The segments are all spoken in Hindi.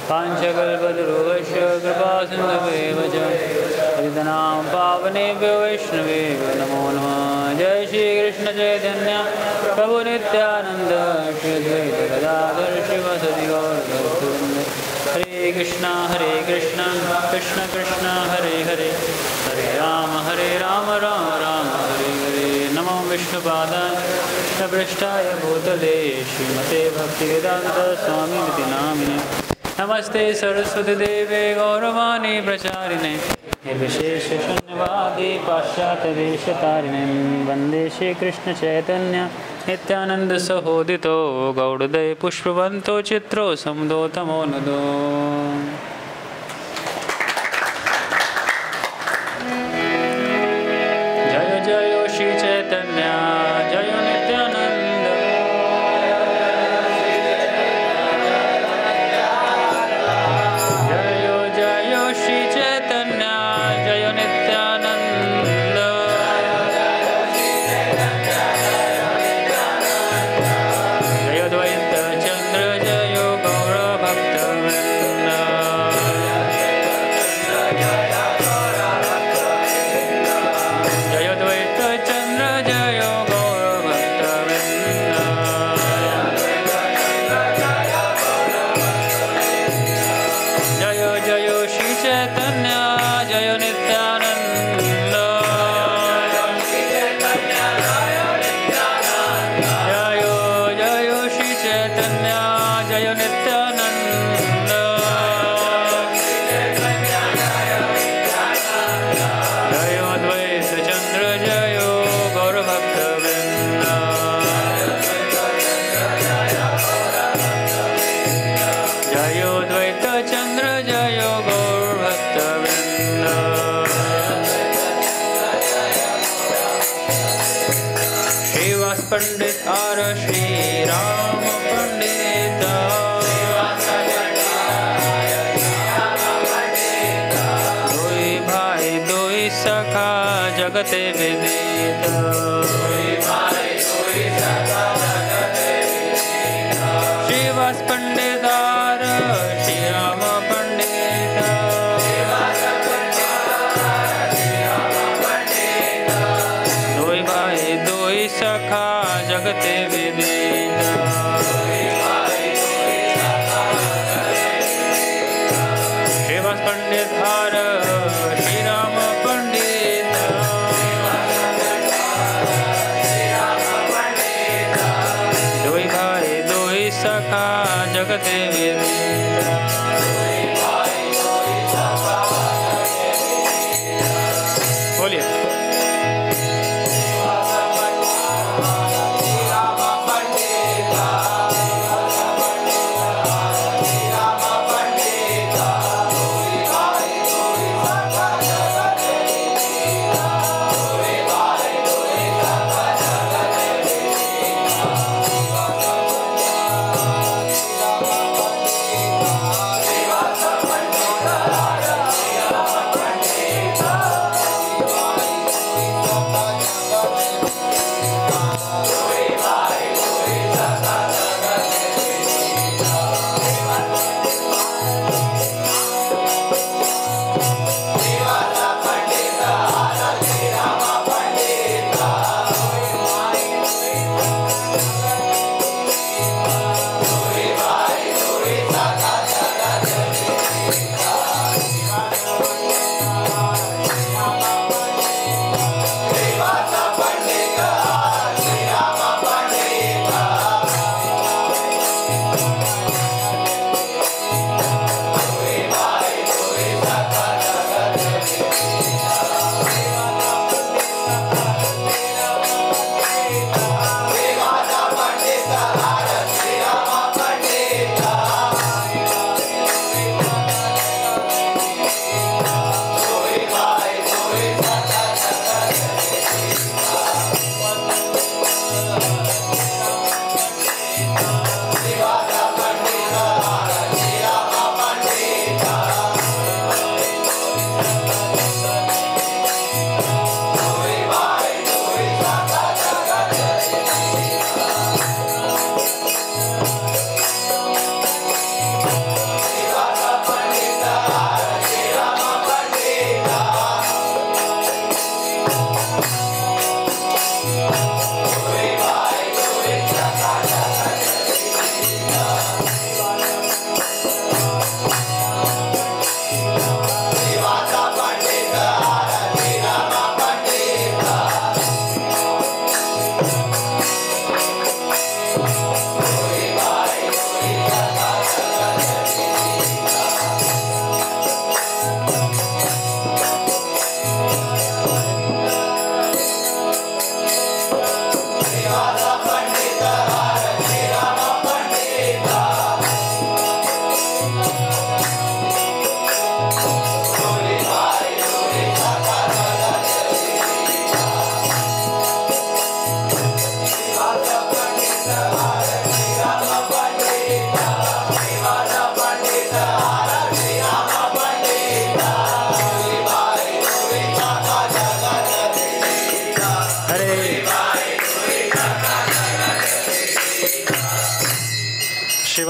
पाञ्चकल्पतरुश्च कृपासिन्धुभ्येव च पतितानां पावनेभ्यो वैष्णवेभ्यो नमो नमः। जय श्री कृष्ण चैतन्य प्रभु नित्यानंद श्री अद्वैत गदाधर श्रीवासदि गौरभक्तवृंद। हरे कृष्णा कृष्ण कृष्ण हरे हरे, हरे राम राम राम हरे हरे। नमो विष्णुपादाय कृष्णपृष्ठाय भूतले श्रीमते भक्तिवेदांत स्वामिनिति नामिने। नमस्ते सरस्वती देवे गौरवाणी प्रचारिणे निर्विशेष शून्यवादी पाश्चात्य देशतारिणे। वंदे श्री कृष्ण चैतन्य नित्यानंद सहोदितो गौड़दय पुष्पवंतो चित्रो समुदो तमो नुदो। जय जय श्री चैतन्य जय नित्यानंद। पंडित और श्री राम पंडित, दोई भाई दोई सखा जगते विदित। श्रीवास पंडित और श्री राम पंडित, दोई भाई दोई सखा जगते विदित। श्रीवास पंडित और श्री राम पंडित, दोई भाई दोई सखा जगते विदित। बोलिए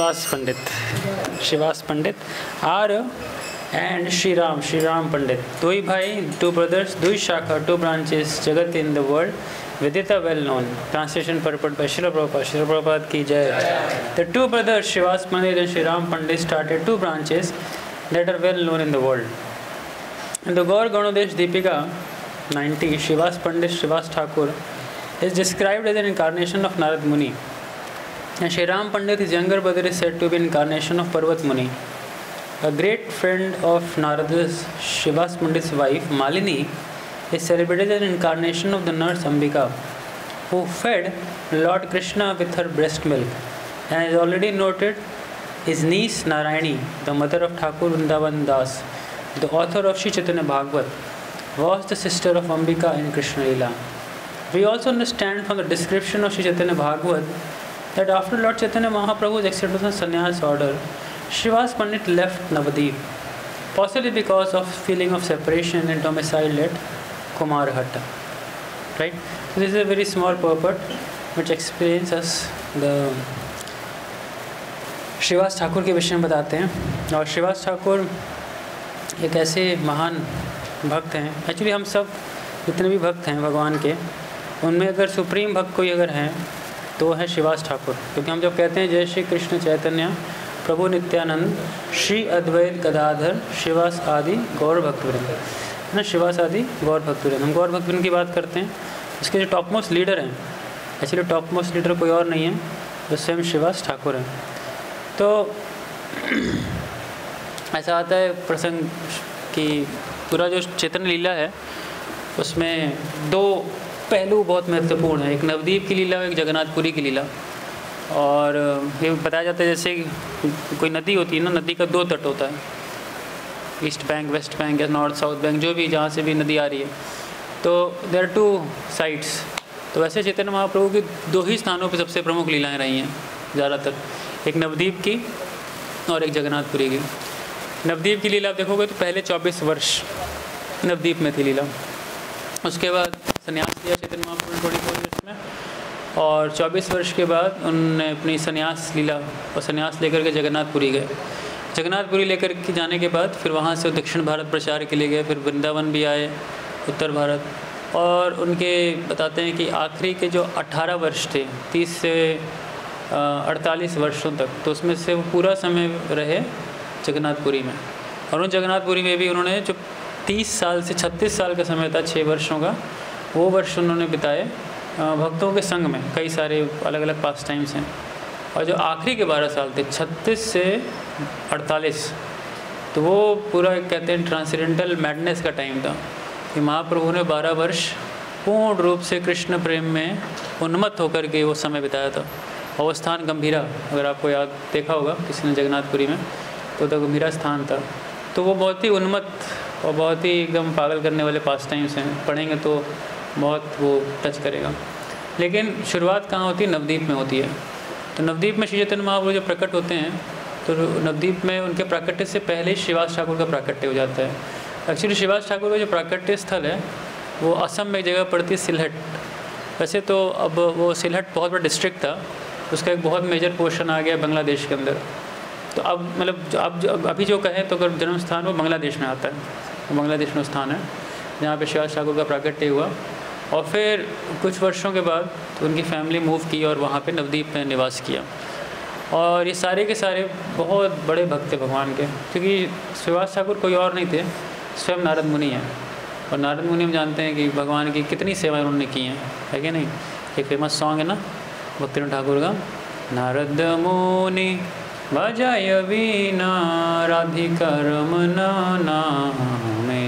Shivas Pandit. Shivas Pandit are and Shri Ram Pandit. दो ही भाई, two brothers, दो ही शाखा, two branches, जगत in the world. Vidita well known. Translation purport by Srila Prabhupada. Srila Prabhupada ki jai. The two brothers Shivas Pandit and Shri Ram Pandit started two branches that are well known in the world. In the Gaur Ganodesh Deepika 90, Shivas Pandit Shivas Thakur is described as an incarnation of Narad Muni. And Shri Ram Pandit, his younger brother, is said to be an incarnation of Parvat Muni. A great friend of Narada's, Shivas Pandit's wife, Malini, is celebrated as an incarnation of the nurse Ambika, who fed Lord Krishna with her breast milk. And as already noted, his niece Narayani, the mother of Thakur Vrindavan Das, the author of Sri Chaitanya Bhagavat, was the sister of Ambika in Krishna Lila. We also understand from the description of Sri Chaitanya Bhagavat that after Lord Chaitanya Mahaprabhu's acceptance of sannyas order, Shivas Pandit left Navadip, possibly because of feeling of separation and domiciled at Kumarhatta. Right? So this is a very small purport which explains us the Shrivas Thakur के विषय में बताते हैं. और श्रीवास ठाकुर एक ऐसे महान भक्त हैं. एक्चुअली हम सब जितने भी भक्त हैं भगवान के, उनमें अगर सुप्रीम भक्त कोई अगर हैं तो है श्रीवास ठाकुर. क्योंकि हम जब कहते हैं जय श्री कृष्ण चैतन्य प्रभु नित्यानंद श्री अद्वैत गदाधर श्रीवास आदि गौर भक्तवृंद, है ना, श्रीवास आदि गौर भक्तवृंद, हम गौर भक्तवृंद की बात करते हैं. इसके जो टॉप मोस्ट लीडर हैं, एक्चुअली टॉप मोस्ट लीडर कोई और नहीं है, जो स्वयं श्रीवास ठाकुर हैं. तो ऐसा आता है प्रसंग कि पूरा जो चैतन्य लीला है उसमें दो पहलू बहुत महत्वपूर्ण है. एक नवदीप की लीला और एक जगन्नाथपुरी की लीला. और ये बताया जाता है जैसे कोई नदी होती है ना, नदी का दो तट होता है, ईस्ट बैंक वेस्ट बैंक या नॉर्थ साउथ बैंक, जो भी जहाँ से भी नदी आ रही है, तो देयर आर टू साइड्स. तो वैसे चैतन्य महाप्रभु की दो ही स्थानों पर सबसे प्रमुख लीलाएँ रही हैं ज़्यादातर, एक नवदीप की और एक जगन्नाथपुरी की. नवदीप की लीला आप देखोगे तो पहले 24 वर्ष नवदीप में थी लीला. उसके बाद संन्यास लिया चैतन्य महाप्रभु ने थोड़ी बहुत इसमें, और 24 वर्ष के बाद उन्होंने अपनी संन्यास लीला और संन्यास लेकर के जगन्नाथपुरी गए. जगन्नाथपुरी लेकर के जाने के बाद फिर वहाँ से दक्षिण भारत प्रचार के लिए गए. फिर वृंदावन भी आए, उत्तर भारत. और उनके बताते हैं कि आखिरी के जो 18 वर्ष थे, 30 से 48 वर्षों तक, तो उसमें से वो पूरा समय रहे जगन्नाथपुरी में. और उन जगन्नाथपुरी में भी उन्होंने जो 30 साल से 36 साल का समय था, 6 वर्षों का, वो वर्ष उन्होंने बिताए भक्तों के संग में. कई सारे अलग अलग पास टाइम्स हैं. और जो आखिरी के 12 साल थे, 36 से 48, तो वो पूरा कहते हैं ट्रांसेंडेंटल मैडनेस का टाइम था कि महाप्रभु ने 12 वर्ष पूर्ण रूप से कृष्ण प्रेम में उन्मत्त होकर के वो समय बिताया था. और वो स्थान गंभीरा, अगर आपको याद देखा होगा किसी ने जगन्नाथपुरी में, तो गंभीरा स्थान था. तो वो बहुत ही उन्मत्त और बहुत ही एकदम पागल करने वाले पास टाइम्स हैं. पढ़ेंगे तो बहुत वो टच करेगा. लेकिन शुरुआत कहाँ होती है? नवदीप में होती है. तो नवदीप में श्री चैतन्य महाप्रभु जब प्रकट होते हैं, तो नवदीप में उनके प्राकट्य से पहले ही श्रीवास ठाकुर का प्राकट्य हो जाता है. एक्चुअली श्रीवास ठाकुर का जो प्राकट्य स्थल है वो असम में एक जगह पड़ती है, सिलहट. वैसे तो अब वो सिलहट बहुत बड़ा डिस्ट्रिक्ट था, उसका एक बहुत मेजर पोर्शन आ गया बांग्लादेश के अंदर. तो अब मतलब अभी जो कहें तो अगर जन्म स्थान वो बांग्लादेश में आता है, वो बांग्लादेश में स्थान है जहाँ पे श्रीवास ठाकुर का प्राकट्य हुआ. और फिर कुछ वर्षों के बाद तो उनकी फैमिली मूव की और वहाँ पे नवदीप में निवास किया. और ये सारे के सारे बहुत बड़े भक्त थे भगवान के, क्योंकि श्रीवास ठाकुर कोई और नहीं थे, स्वयं नारद मुनि हैं. और नारद मुनि हम जानते हैं कि भगवान की कितनी सेवाएँ उन्होंने की हैं, है कि नहीं. एक फेमस सॉन्ग है ना भक्तिनाथ ठाकुर का, नारद मुनि बजाय वीणा राधिका रमना नामे.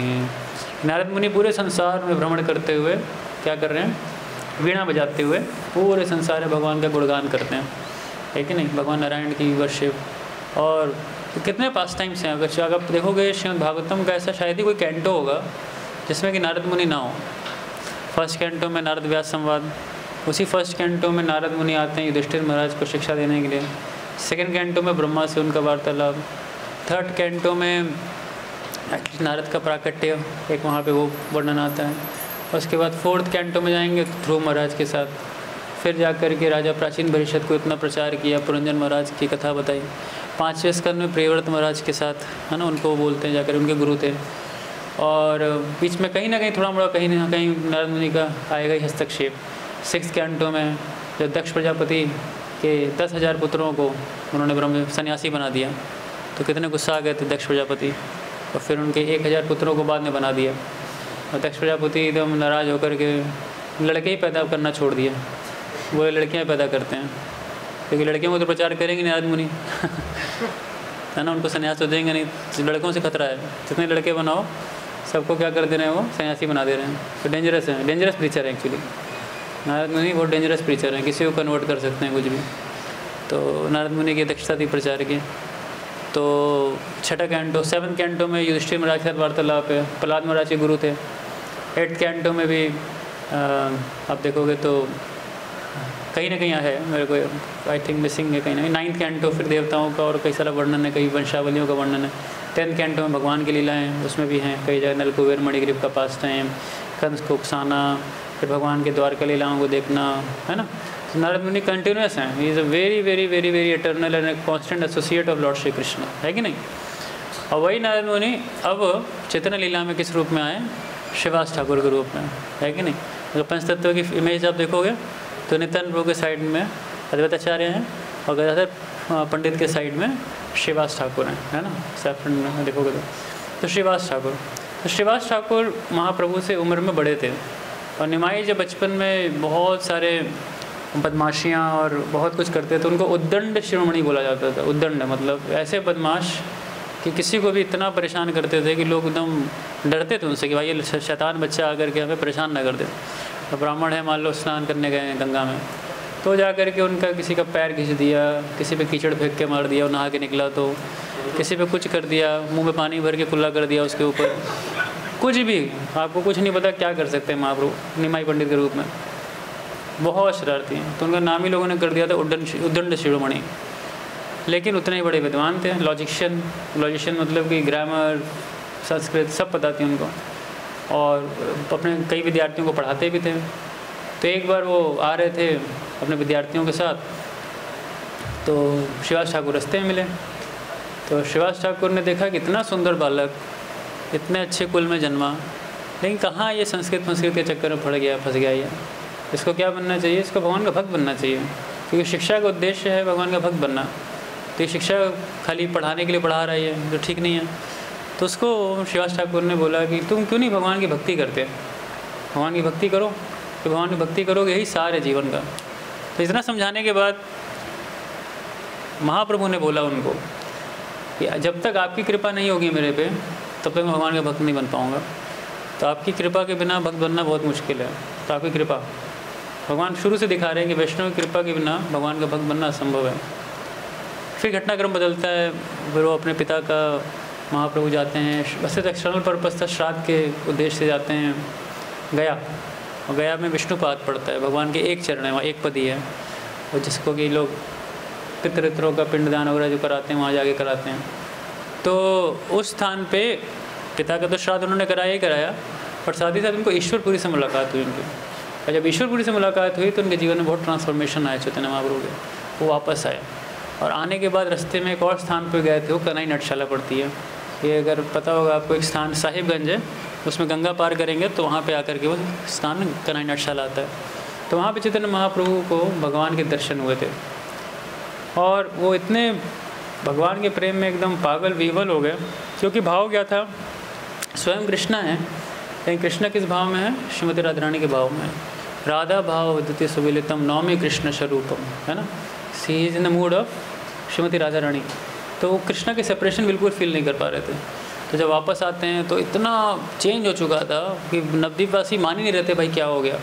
नारद मुनि पूरे संसार में भ्रमण करते हुए क्या कर रहे हैं? वीणा बजाते हुए पूरे संसार में भगवान का गुणगान करते हैं, है कि नहीं. भगवान नारायण की वर्शिप. और कितने पास टाइम्स हैं. अगर आप देखोगे श्रीमद् भागवतम का ऐसा शायद ही कोई कैंटो होगा जिसमें कि नारद मुनि ना हो. फर्स्ट कैंटो में नारद व्यास संवाद, उसी फर्स्ट कैंटो में नारद मुनि आते हैं युधिष्ठिर महाराज को शिक्षा देने के लिए. सेकंड कैंटो में ब्रह्मा से उनका वार्तालाप. थर्ड कैंटो में नारद का प्राकट्य, एक वहाँ पे वो वर्णन आता है. उसके बाद फोर्थ कैंटो में जाएंगे ध्रुव महाराज के साथ. फिर जा कर के राजा प्राचीन परिषद को इतना प्रचार किया, पुरंजन महाराज की कथा बताई। 5वें स्कंद में प्रियव्रत महाराज के साथ, है ना, उनको बोलते हैं जाकर, उनके गुरु थे। और बीच में कहीं ना कहीं थोड़ा मोड़ा कहीं ना कहीं नारद मुनि का आएगा ही हस्तक्षेप। 6 कैंटो में जब दक्ष प्रजापति के 10,000 पुत्रों को उन्होंने ब्रह्म सन्यासी बना दिया, तो कितने गुस्सा आ गए थे दक्ष प्रजापति, और फिर उनके 1,000 पुत्रों को बाद में बना दिया। और दक्ष प्रजापति एकदम नाराज़ होकर के लड़के ही पैदा करना छोड़ दिया, वो लड़कियाँ पैदा करते हैं, क्योंकि लड़कियों को तो प्रचार करेंगे नारद मुनि है ना, उनको सन्यास तो देंगे नहीं, लड़कों से खतरा है। जितने लड़के बनाओ सबको क्या कर दे रहे हैं, वो सन्यासी बना दे रहे हैं। तो डेंजरस है, डेंजरस प्रीचर है एक्चुअली नारद मुनि, बहुत डेंजरस प्रीचर हैं, किसी को कन्वर्ट कर सकते हैं कुछ भी। तो नारद मुनि की दक्षता थी प्रचार की। तो 6ठा कैंटो, 7 कैंटो में युधिष्ठिर महाराज के साथ वार्तालाप है, प्रहलाद महाराज के गुरु थे। 8 कैंटो में भी आप देखोगे तो कहीं ना कहीं है, मेरे को आई थिंक मिसिंग है कहीं ना कहीं। 9th कैंटो फिर देवताओं का और कई सारा वर्णन है, कई वंशावलियों का वर्णन है। 10th कैंटो में भगवान की लीलाएँ उसमें भी हैं, कई जगह नलकुबेर मणिग्रीव का पास टाइम, कंस को उकसाना, फिर भगवान के द्वारका लीलाओं को देखना, है ना। तो नारद मुनि कंटिन्यूस हैं, he is a very very very very eternal and constant associate of lord Shri Krishna, है कि नहीं। और वही नारद मुनि अब चैतन्य लीला में किस रूप में आए, श्रीवास ठाकुर के रूप में, है कि नहीं। अगर पंचतत्व की इमेज आप देखोगे तो नित्यानंद प्रभु के साइड में अद्वैताचार्य हैं, और गदाधर पंडित के साइड में श्रीवास ठाकुर हैं, है ना, सैफरन में देखोगे तो श्रीवास ठाकुर। तो श्रीवास ठाकुर महाप्रभु से उम्र में बड़े थे, और निमाई जब बचपन में बहुत सारे बदमाशियाँ और बहुत कुछ करते थे, उनको उद्दंड शिरोमणि बोला जाता था। उद्दंड मतलब ऐसे बदमाश कि किसी को भी इतना परेशान करते थे कि लोग एकदम डरते थे उनसे कि भाई ये शैतान बच्चा आकर के हमें परेशान ना कर दे। तो ब्राह्मण है, मान लो स्नान करने गए हैं गंगा में, तो जा कर के उनका किसी का पैर खींच दिया, किसी पे कीचड़ फेंक के मार दिया, वो नहा के निकला, तो किसी पे कुछ कर दिया, मुँह में पानी भर के कुल्ला कर दिया उसके ऊपर, कुछ भी, आपको कुछ नहीं पता क्या कर सकते हैं महाप्रभु निमाई पंडित के रूप में, बहुत शरारती हैं। तो उनका नाम ही लोगों ने कर दिया था उद्दंड शिरोमणि। लेकिन उतने ही बड़े विद्वान थे, लॉजिशियन मतलब कि ग्रामर, संस्कृत सब पता थी उनको, और अपने कई विद्यार्थियों को पढ़ाते भी थे। तो एक बार वो आ रहे थे अपने विद्यार्थियों के साथ, तो श्रीवास ठाकुर रास्ते में मिले। तो श्रीवास ठाकुर ने देखा कि इतना सुंदर बालक, इतने अच्छे कुल में जन्मा, लेकिन कहाँ ये संस्कृत के चक्कर में फंस गया ये। इसको क्या बनना चाहिए, इसको भगवान का भक्त बनना चाहिए, क्योंकि शिक्षा का उद्देश्य है भगवान का भक्त बनना। तो ये शिक्षा खाली पढ़ाने के लिए पढ़ा रहा है, जो ठीक नहीं है। तो उसको श्रीवास ठाकुर ने बोला कि तुम क्यों नहीं भगवान की भक्ति करते, भगवान की भक्ति करो, तो भगवान की भक्ति करोगे, यही सार है जीवन का। तो इतना समझाने के बाद महाप्रभु ने बोला उनको कि जब तक आपकी कृपा नहीं होगी मेरे पे, तब तक मैं भगवान का भक्त नहीं बन पाऊँगा। तो आपकी कृपा के बिना भक्त बनना बहुत मुश्किल है। तो आपकी कृपा, भगवान शुरू से दिखा रहे हैं कि वैष्णव की कृपा के बिना भगवान का भक्त बनना असंभव है। फिर घटनाक्रम बदलता है, फिर वो अपने पिता का, महाप्रभु जाते हैं, वैसे तो एक्सटर्नल पर्पस था, श्राद्ध के उद्देश्य से जाते हैं गया, और गया में विष्णुपाद पड़ता है, भगवान के एक चरण है, वहाँ एक पद ही है, और जिसको कि लोग पितृत्रों का पिंडदान वगैरह जो कराते हैं वहाँ जाके कराते हैं। तो उस स्थान पे पिता का तो श्राद्ध उन्होंने कराया ही कराया, पर साथ ही साथ उनको ईश्वरपुरी से मुलाकात हुई उनकी। और जब ईश्वरपुरी से मुलाकात हुई तो उनके जीवन में बहुत ट्रांसफॉर्मेशन आया चैतन्य महाप्रभु के। वो वापस आए, और आने के बाद रास्ते में एक और स्थान पर गए थे, वो कनाई नटशाला पड़ती है। ये अगर पता होगा आपको, एक स्थान साहिबगंज है, उसमें गंगा पार करेंगे तो वहाँ पे आकर के वो स्थान कनाई नटशाला आता है। तो वहाँ पे चैतन्य महाप्रभु को भगवान के दर्शन हुए थे, और वो इतने भगवान के प्रेम में एकदम पागल विवल हो गए, क्योंकि भाव क्या था, स्वयं कृष्णा है, लेकिन कृष्ण किस भाव में है, श्रीमती राधा रानी के भाव में है। राधा भाव द्वितीय सुविलितम नौमी कृष्ण स्वरूपम, है ना, she is in the mood of Shrimati Radha Rani. तो वो कृष्णा के सेपरेशन बिल्कुल फील नहीं कर पा रहे थे। तो जब वापस आते हैं तो इतना चेंज हो चुका था कि नवद्वीपवासी मान ही नहीं रहते, भाई क्या हो गया,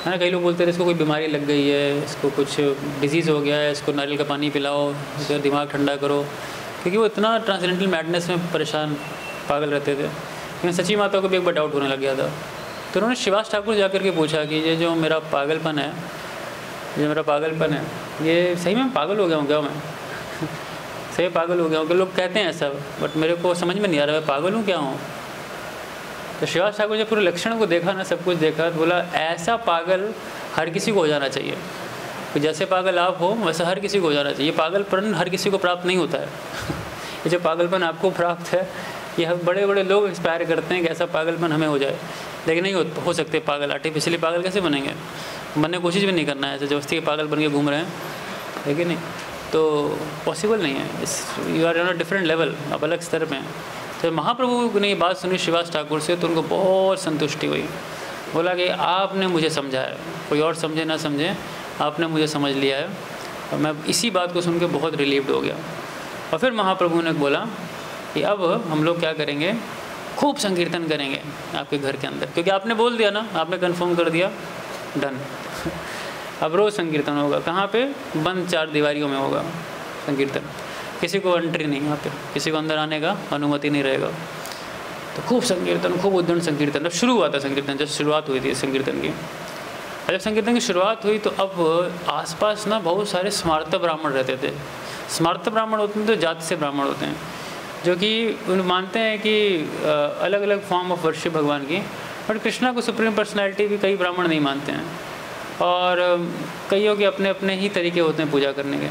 है ना। कई लोग बोलते थे इसको कोई बीमारी लग गई है, इसको कुछ डिजीज़ हो गया है, इसको नारियल का पानी पिलाओ, इसका दिमाग ठंडा करो, क्योंकि वो इतना ट्रांसेंडेंटल मैडनेस में परेशान पागल रहते थे। लेकिन सच्ची माता को भी एक बार डाउट होने लग गया था। तो उन्होंने श्रीवास ठाकुर जाकर के पूछा कि ये जो मेरा पागलपन है, ये सही में पागल हो गया हूँ क्या मैं सही पागल हो गया हूँ? कि लोग कहते हैं ऐसा, बट मेरे को समझ में नहीं आ रहा मैं पागल हूँ क्या हूँ। तो श्रीवास ठाकुर जब पूरे लक्षणों को देखा ना, सब कुछ देखा, तो बोला ऐसा पागल हर किसी को हो जाना चाहिए। तो जैसे पागल आप हो वैसे हर किसी को हो जाना चाहिए। पागलपन हर किसी को प्राप्त नहीं होता है ये जो पागलपन आपको प्राप्त है, ये हम बड़े बड़े लोग इंस्पायर करते हैं कि ऐसा पागलपन हमें हो जाए, लेकिन नहीं हो सकते पागल। आर्टिफिशियली पागल कैसे बनेंगे? बनने की कोशिश भी नहीं करना है, ऐसे जबरदस्ती के पागल बन के घूम रहे हैं, है कि नहीं? तो पॉसिबल नहीं है। You are on a different level, आप अलग स्तर पे हैं। तो महाप्रभु ने ये बात सुनी श्रीवास ठाकुर से, तो उनको बहुत संतुष्टि हुई। बोला कि आपने मुझे समझा है, कोई और समझे ना समझे, आपने मुझे समझ लिया है। और मैं इसी बात को सुन के बहुत रिलीव्ड हो गया। और फिर महाप्रभु ने बोला कि अब हम लोग क्या करेंगे, खूब संकीर्तन करेंगे आपके घर के अंदर, क्योंकि आपने बोल दिया ना, आपने कंफर्म कर दिया, डन। अब रोज़ संकीर्तन होगा। कहाँ पे? बंद 4 दीवारियों में होगा संकीर्तन, किसी को एंट्री नहीं, यहाँ पे किसी को अंदर आने का अनुमति नहीं रहेगा। तो खूब संकीर्तन, खूब उद्दंड संकीर्तन। जब शुरू हुआ था संकीर्तन, जब शुरुआत हुई थी संकीर्तन की, जब संकीर्तन की शुरुआत हुई तो अब आसपास ना बहुत सारे स्मार्त ब्राह्मण रहते थे। स्मार्त ब्राह्मण होते हैं तो जाति से ब्राह्मण होते हैं, जो कि मानते हैं कि अलग अलग फॉर्म ऑफ वर्शिप भगवान की, बट कृष्णा को सुप्रीम पर्सनैलिटी भी कई ब्राह्मण नहीं मानते हैं, और कईयों के अपने अपने ही तरीके होते हैं पूजा करने के।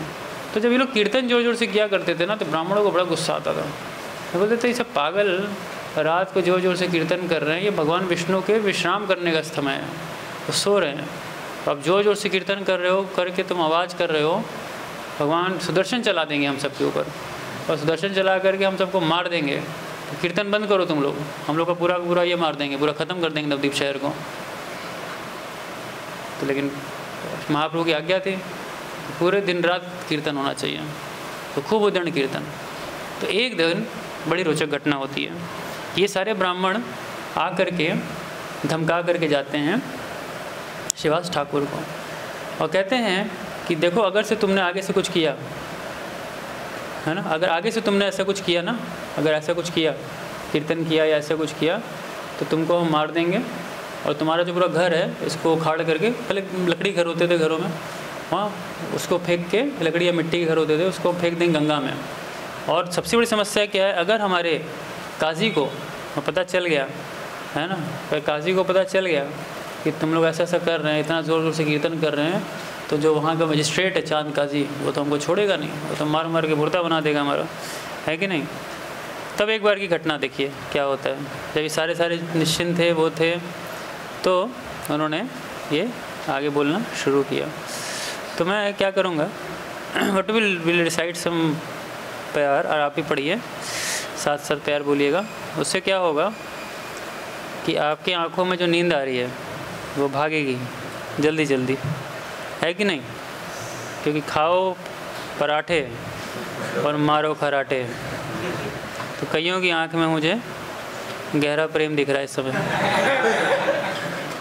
तो जब ये लोग कीर्तन जोर जोर से किया करते थे ना, तो ब्राह्मणों को बड़ा गुस्सा आता था। वो बोलते थे ये सब पागल रात को जोर जोर से कीर्तन कर रहे हैं, ये भगवान विष्णु के विश्राम करने का समय है, वो सो रहे हैं। तो आप जोर जोर से कीर्तन कर रहे हो, करके तुम आवाज़ कर रहे हो, भगवान सुदर्शन चला देंगे हम सबके ऊपर, और सुदर्शन चला करके हम सबको मार देंगे। तो कीर्तन बंद करो तुम लोग, हम लोग का पूरा पूरा ये मार देंगे, पूरा ख़त्म कर देंगे नवद्वीप शहर को। तो लेकिन महाप्रभु की आज्ञा थी, पूरे दिन रात कीर्तन होना चाहिए, तो खूब उद्दंड कीर्तन। तो एक दिन बड़ी रोचक घटना होती है। ये सारे ब्राह्मण आ करके धमका करके जाते हैं श्रीवास ठाकुर को, और कहते हैं कि देखो, अगर से तुमने आगे से कुछ किया है ना, अगर आगे से तुमने ऐसा कुछ किया ना, अगर ऐसा कुछ किया, कीर्तन किया या ऐसा कुछ किया, तो तुमको हम मार देंगे, और तुम्हारा जो पूरा घर है इसको उखाड़ करके, पहले लकड़ी घर होते थे घरों में, वहाँ उसको फेंक के, लकड़ी या मिट्टी के घर होते थे, उसको फेंक देंगे गंगा में। और सबसे बड़ी समस्या क्या है, अगर हमारे काजी को पता चल गया है ना, अगर काजी को पता चल गया कि तुम लोग ऐसा ऐसा कर रहे हैं, इतना ज़ोर ज़ोर से कीर्तन कर रहे हैं, तो जो वहाँ का मजिस्ट्रेट है चांद काजी, वो तो हमको छोड़ेगा नहीं, वो तो मार मार के भुर्ता बना देगा हमारा, है कि नहीं। तब एक बार की घटना देखिए क्या होता है। जब ये सारे निश्चिंत थे, वो थे, तो उन्होंने ये आगे बोलना शुरू किया। तो मैं क्या करूँगा, बट विल रिसाइट सम प्यार, और आप ही पढ़िए, साथ साथ प्यार बोलिएगा। उससे क्या होगा कि आपकी आँखों में जो नींद आ रही है वो भागेगी जल्दी जल्दी, है कि नहीं। क्योंकि खाओ पराठे और मारो खराटे। तो कईयों की आँख में मुझे गहरा प्रेम दिख रहा है इस समय,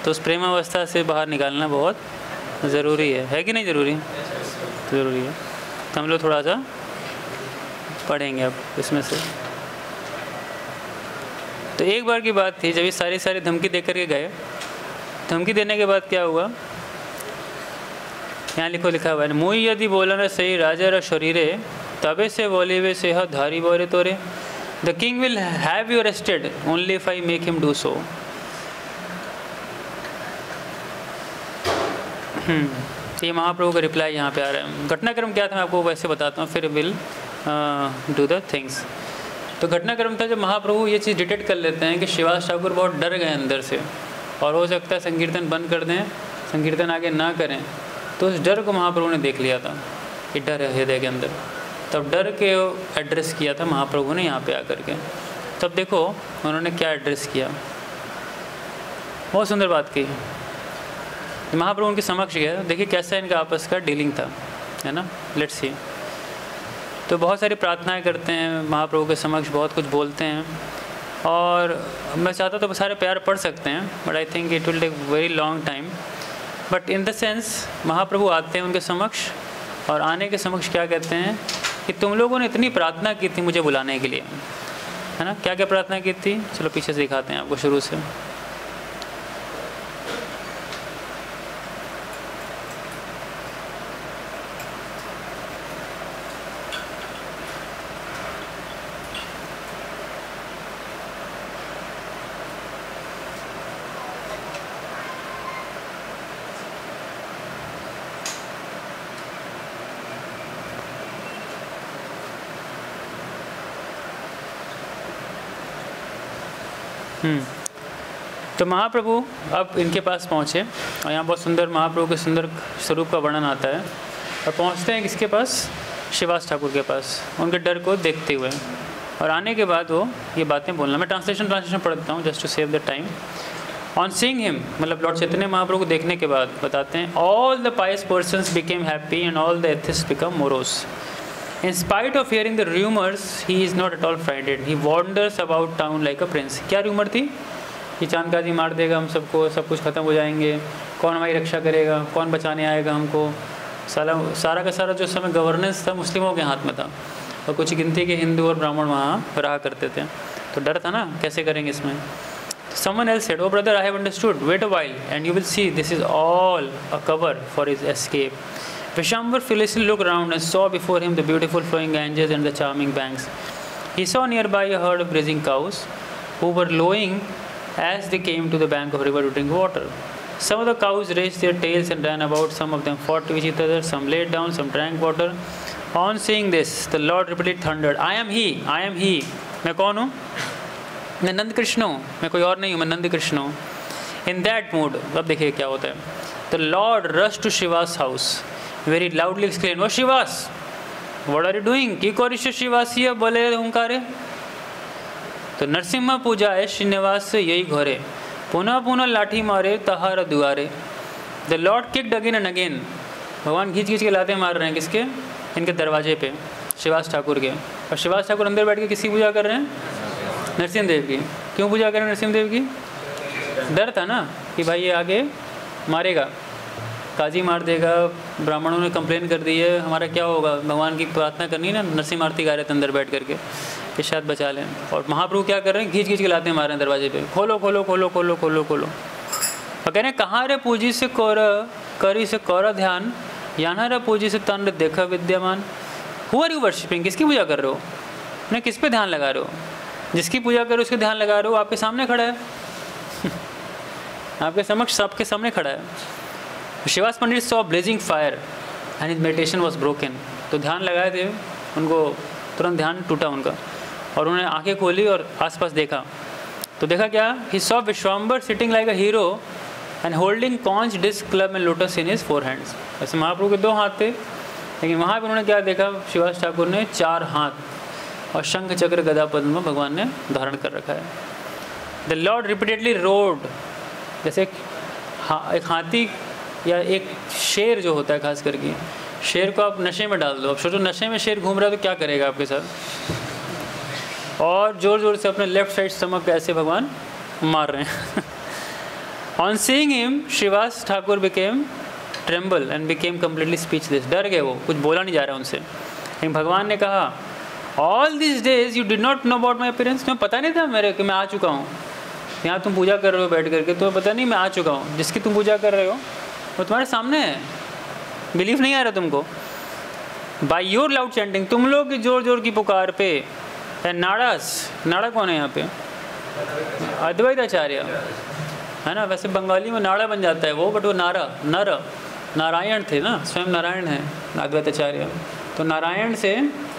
तो उस प्रेमावस्था से बाहर निकालना बहुत ज़रूरी है कि नहीं ज़रूरी? ज़रूरी है। तो हम लोग थोड़ा सा पढ़ेंगे अब इसमें से। तो एक बार की बात थी, जब ये सारी धमकी दे करके गए, धमकी देने के बाद क्या हुआ, यहाँ लिखा हुआ है, मुई यदि बोला न सही राजा र शरीरे, तबे से बोले वे से धारी बोरे तोरे, the king will have you arrested only if I make him do सो। ये महाप्रभु का रिप्लाई यहाँ पे आ रहा है। घटनाक्रम क्या था मैं आपको वैसे बताता हूँ, फिर विल डू द थिंग्स। तो घटनाक्रम था जब महाप्रभु ये चीज़ डिटेक्ट कर लेते हैं कि श्रीवास ठाकुर बहुत डर गए अंदर से, और हो सकता है संकीर्तन बंद कर दें, संकीर्तन आगे ना करें। तो उस डर को महाप्रभु ने देख लिया था कि डर है हृदय के अंदर, तब डर के एड्रेस किया था महाप्रभु ने यहाँ पे आकर के। तब देखो उन्होंने क्या एड्रेस किया, बहुत सुंदर बात की। महाप्रभु उनके समक्ष गया, देखिए कैसा इनका आपस का डीलिंग था, है ना। Let's see. तो बहुत सारी प्रार्थनाएं करते हैं महाप्रभु के समक्ष, बहुत कुछ बोलते हैं, और मैं चाहता तो सारे प्यार पढ़ सकते हैं, but I think it will take very long time. But in the sense Mahaprabhu आते हैं उनके समक्ष, और आने के समक्ष क्या कहते हैं कि तुम लोगों ने इतनी प्रार्थना की थी मुझे बुलाने के लिए, है ना। क्या क्या प्रार्थना की थी, चलो पीछे से दिखाते हैं आपको शुरू से। तो महाप्रभु अब इनके पास पहुँचे और यहाँ बहुत सुंदर महाप्रभु के सुंदर स्वरूप का वर्णन आता है। और पहुँचते हैं किसके पास? श्रीवास ठाकुर के पास, उनके डर को देखते हुए। और आने के बाद वो ये बातें बोलना, मैं ट्रांसलेशन पढ़ देता हूँ just to save the time. On seeing him, मतलब लॉर्ड चैतन्य महाप्रभु को देखने के बाद बताते हैं, all the pious persons became happy and all the atheist become morose. In spite of hearing the rumors, he is not at all frightened. He wanders about town like a prince. क्या रूमर थी? कि चांद का जी मार देगा हम सबको, सब कुछ ख़त्म हो जाएंगे, कौन हमारी रक्षा करेगा, कौन बचाने आएगा हमको। सारा का सारा जो समय गवर्नेंस था मुस्लिमों के हाथ में था और कुछ गिनती के हिंदू और ब्राह्मण वहाँ रहा करते थे, तो डर था ना कैसे करेंगे इसमें। Someone else said, "Oh brother, I have understood. Wait a while, and you will see this is all a cover for his escape." Vishwambar fearlessly looked around and saw before him the beautiful flowing Ganges and the charming banks. He saw nearby a herd of grazing cows who were lowing as they came to the bank of the river to drink water. Some of the cows raised their tails and ran about, some of them fought with each other, some laid down, some drank water. On seeing this, the Lord repeatedly thundered, I am he, I am he. मैं कौन हूँ? मैं नंद कृष्ण हूँ, मैं कोई और नहीं हूँ, मैं नंद कृष्ण हूँ। In that mood, अब देखिए क्या होता है। The Lord rushed to Shiva's house, very loudly exclaimed, "Oh Shivas, what are you doing? की करिष्य शिवासिया बोले हुंकारे। तो नरसिम्हा पूजा है श्रीनिवास से यही घोरे, पुनः पुनः लाठी मारे तहार दुआरे। The Lord kicked again and again, भगवान खींच खींच के लाते मार रहे हैं किसके? इनके दरवाजे पे, शिवास ठाकुर के। और शिवास ठाकुर अंदर बैठ के किसकी पूजा कर रहे हैं? नरसिंह देव की। क्यों पूजा कर रहे हैं नरसिंह देव की? डर था ना कि भाई ये आगे मारेगा, काजी मार देगा, ब्राह्मणों ने कंप्लेन कर दी है, हमारा क्या होगा। भगवान की प्रार्थना करनी ना, नरसिंह आरती गा रहे थे अंदर बैठ करके कि शायद बचा लें। और महाप्रभु क्या कर रहे हैं? खींच खींच के लाते मार रहे हैं दरवाजे पे, खोलो खोलो खोलो खोलो खोलो खोलो। और कह रहे हैं कहाँ रे पूजी से कौर करी से कौर ध्यान, यहाँ रे पूजी से तन देखा विद्यमान। Who are you worshipping? किसकी पूजा कर रहे हो? नहीं, किस पे ध्यान लगा रहे हो? जिसकी पूजा करो उसके ध्यान लगा रहे हो, आपके सामने खड़ा है आपके समक्ष, सबके सामने खड़ा है। Shivas Pandit saw blazing fire and his meditation was broken. तो ध्यान लगाए थे, उनको तुरंत ध्यान टूटा उनका, और उन्होंने आंखें खोली और आसपास देखा। तो देखा क्या? He saw Vishwambhar sitting like a hero and holding conch disc club and lotus in his 4 hands. वैसे महाप्रभु के 2 हाथ थे, लेकिन वहाँ पर उन्होंने क्या देखा? शिवास ठाकुर ने 4 हाथ और शंख चक्र गदा पद्म भगवान ने धारण कर रखा है। द लॉर्ड रिपीटेडली रोड, जैसे एक हाथी या एक शेर जो होता है, खास करके शेर को आप नशे में डाल दो, अब सोचो नशे में शेर घूम रहा है तो क्या करेगा आपके साथ। और जोर जोर से अपने लेफ्ट साइड स्टमक पे ऐसे भगवान मार रहे हैं। On seeing him Shrivas Thakur became tremble and became completely speechless. डर गए वो, कुछ बोला नहीं जा रहा उनसे। लेकिन भगवान ने कहा, all this days you did not know about my appearance. तुम्हें पता नहीं था मेरे कि मैं आ चुका हूँ। यहाँ तुम पूजा कर रहे हो बैठ करके, तुम्हें पता नहीं मैं आ चुका हूँ। जिसकी तुम पूजा कर रहे हो वो तुम्हारे सामने है, बिलीव नहीं आ रहा तुमको। बाई योर लाउड चैंटिंग, तुम लोग की जोर जोर की पुकार पे। नाड़ास, नाड़ा कौन है यहाँ पे? अद्वैत आचार्य है ना। वैसे बंगाली में नाड़ा बन जाता है वो, बट वो नारायण थे ना, स्वयं नारायण है अद्वैत आचार्य। तो नारायण से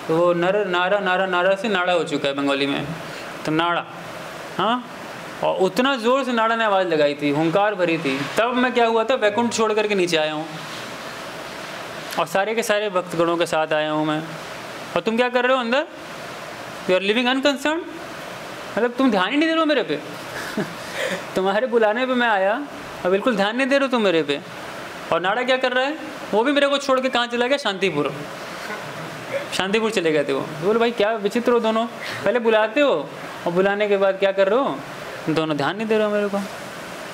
वो नारा से नाड़ा हो चुका है बंगाली में, तो नाड़ा। हाँ, और उतना ज़ोर से नाड़ा ने आवाज़ लगाई थी, हुंकार भरी थी। तब मैं क्या हुआ था, वैकुंठ छोड़ करके नीचे आया हूँ और सारे के सारे भक्तगणों के साथ आया हूँ मैं। और तुम क्या कर रहे हो अंदर? यू आर लिविंग अनकंसर्न, मतलब तुम ध्यान ही नहीं दे रहे हो मेरे पे। तुम्हारे बुलाने पे मैं आया और बिल्कुल ध्यान नहीं दे रहे हो तुम मेरे पे। और नाड़ा क्या कर रहा है? वो भी मेरे को छोड़ के कहाँ चला गया? शांतिपुर चले गए थे वो। बोले भाई क्या विचित्र हो दोनों, पहले बुलाते हो और बुलाने के बाद क्या कर रहे हो? दोनों ध्यान नहीं दे रहे हो मेरे को।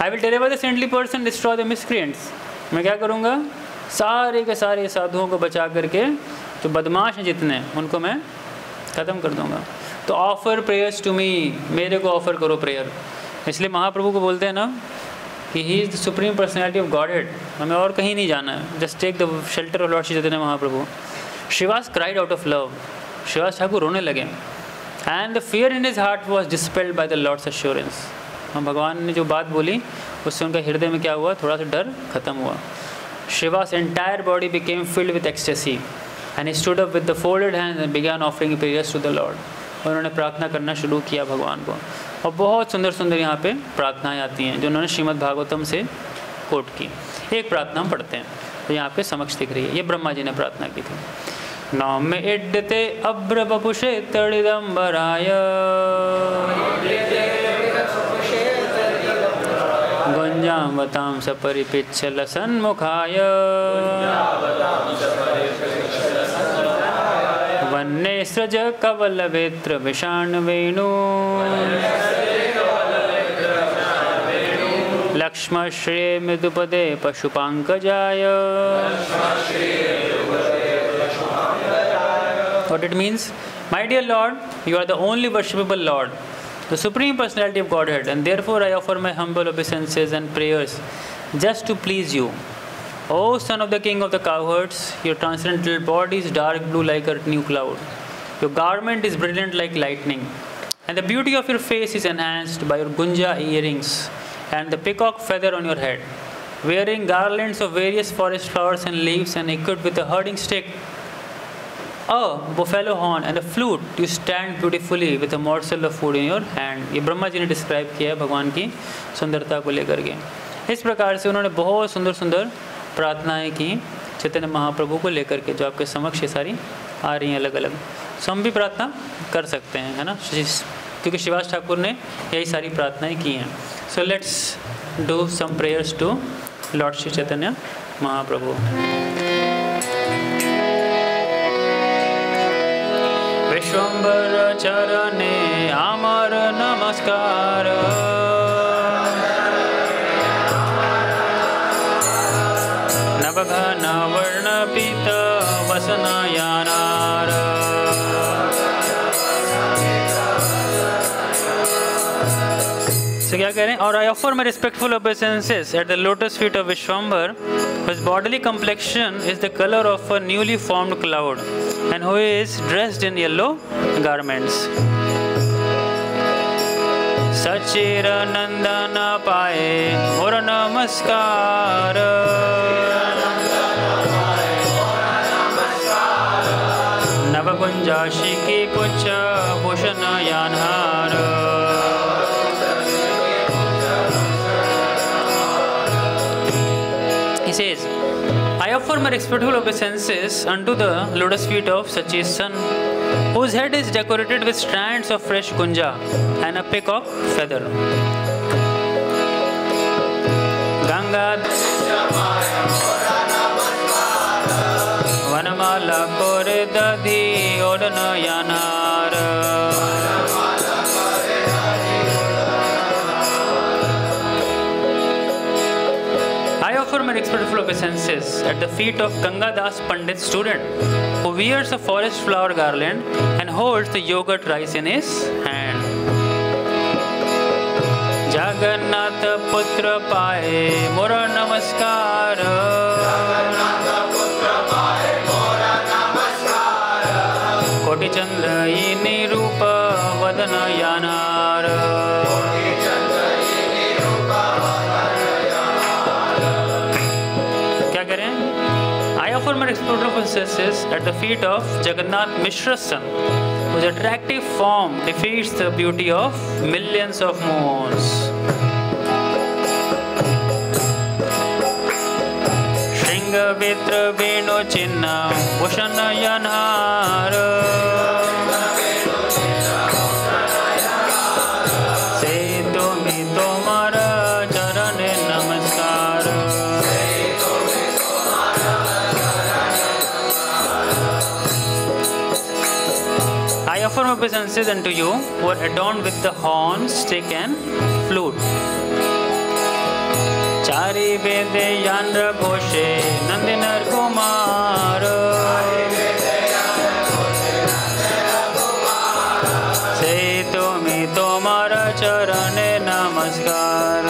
I will tell the saintly person destroy the miscreants. मैं क्या करूँगा? सारे के सारे साधुओं को बचा करके जो बदमाश हैं जितने, उनको मैं ख़त्म कर दूँगा। तो ऑफर प्रेयर्स टू मी, मेरे को ऑफर करो प्रेयर। इसलिए महाप्रभु को बोलते हैं ना कि he is the supreme personality of godhead, हमें और कहीं नहीं जाना है। Just take the shelter of lord Shri Chaitanya Mahaprabhu. Shivas cried out of love, Shivas Thakur रोने लगे। And the fear in his heart was dispelled by the lord's assurance. हम भगवान ने जो बात बोली उससे उनका हृदय में क्या हुआ? थोड़ा सा डर खत्म हुआ। Shivas entire body became filled with ecstasy and he stood up with the folded hands and began offering prayers to the lord. उन्होंने प्रार्थना करना शुरू किया भगवान को। और बहुत सुंदर सुंदर यहाँ पे प्रार्थनाएं आती हैं जो उन्होंने श्रीमद् भागवतम से कोट की। एक प्रार्थना हम पढ़ते हैं तो यहाँ पे समक्ष दिख रही है, ये ब्रह्मा जी ने प्रार्थना की थी। नाम इड्डते अभ्र बपुषे तड़िदम्बराय गुंजावतां सपरिपिच्छल सन्मुखाय वन्ने सृज कवलवेत्र विषाण वेणु लक्ष्मश्रे मृदुपदे पशुपांकजाय। What it means? My dear Lord, you are the only worshipable Lord, the Supreme Personality of Godhead, and therefore I offer my humble obeisances and prayers just to please you. O son of the king of the cowherds, your transcendental body is dark blue like a new cloud. Your garment is brilliant like lightning, and the beauty of your face is enhanced by your gunja earrings and the peacock feather on your head. Wearing garlands of various forest flowers and leaves and equipped with a herding stick, a buffalo horn and a flute, you stand beautifully with a morsel of food in your hand. ये ब्रह्मा जी ने डिस्क्राइब किया है भगवान की सुंदरता को लेकर के। इस प्रकार से उन्होंने बहुत सुंदर सुंदर प्रार्थनाएं की चैतन्य महाप्रभु को लेकर के, जो आपके समक्ष ये सारी आ रही हैं अलग अलग। सो हम भी प्रार्थना कर सकते हैं, है ना, क्योंकि श्रीवास ठाकुर ने यही सारी प्रार्थनाएं की हैं। So let's do some prayers to lord Shri Chaitanya Mahaprabhu. Vishwambhar चरणे अमर नमस्कार, नवघन वर्णपीत वसनयानार, तो क्या कह रहे हैं? और I offer my respectful obeisances at the lotus feet of Vishwambar, whose bodily complexion is the color of a newly formed cloud, and who is dressed in yellow garments. सचिर नंदन पाए मोर नमस्कार, नवकुंजाशिकी पुच्छ Bhushan यानहार। He says, I offer my respectful obeisances unto the lotus feet of Sachi's son, whose head is decorated with strands of fresh gunja and a peacock feather. Ganga Vanamala kore dadi odana yanar, I offer my respectful obeisances at the feet of Ganga Das Pandit's student, who wears a forest flower garland and holds the yogurt rice in his hand. Jagannath putra pae mora namaskar, Koti chandra ini rupa vadana yanar, I offer my respectful obeisances at the feet of Jagannath Mishra's son, whose attractive form defeats the beauty of millions of moons. Shringa Vitra Venu Chinna Bhushana Yanhar, Se Tumi Tomara Charane Namaskar. I offer my obeisances unto you who are adorned with the horn, stick and flute. Chari Vede Yandra Ghoshe Nandinar Kumar, Se Tumi Tomara Charane Namaskar.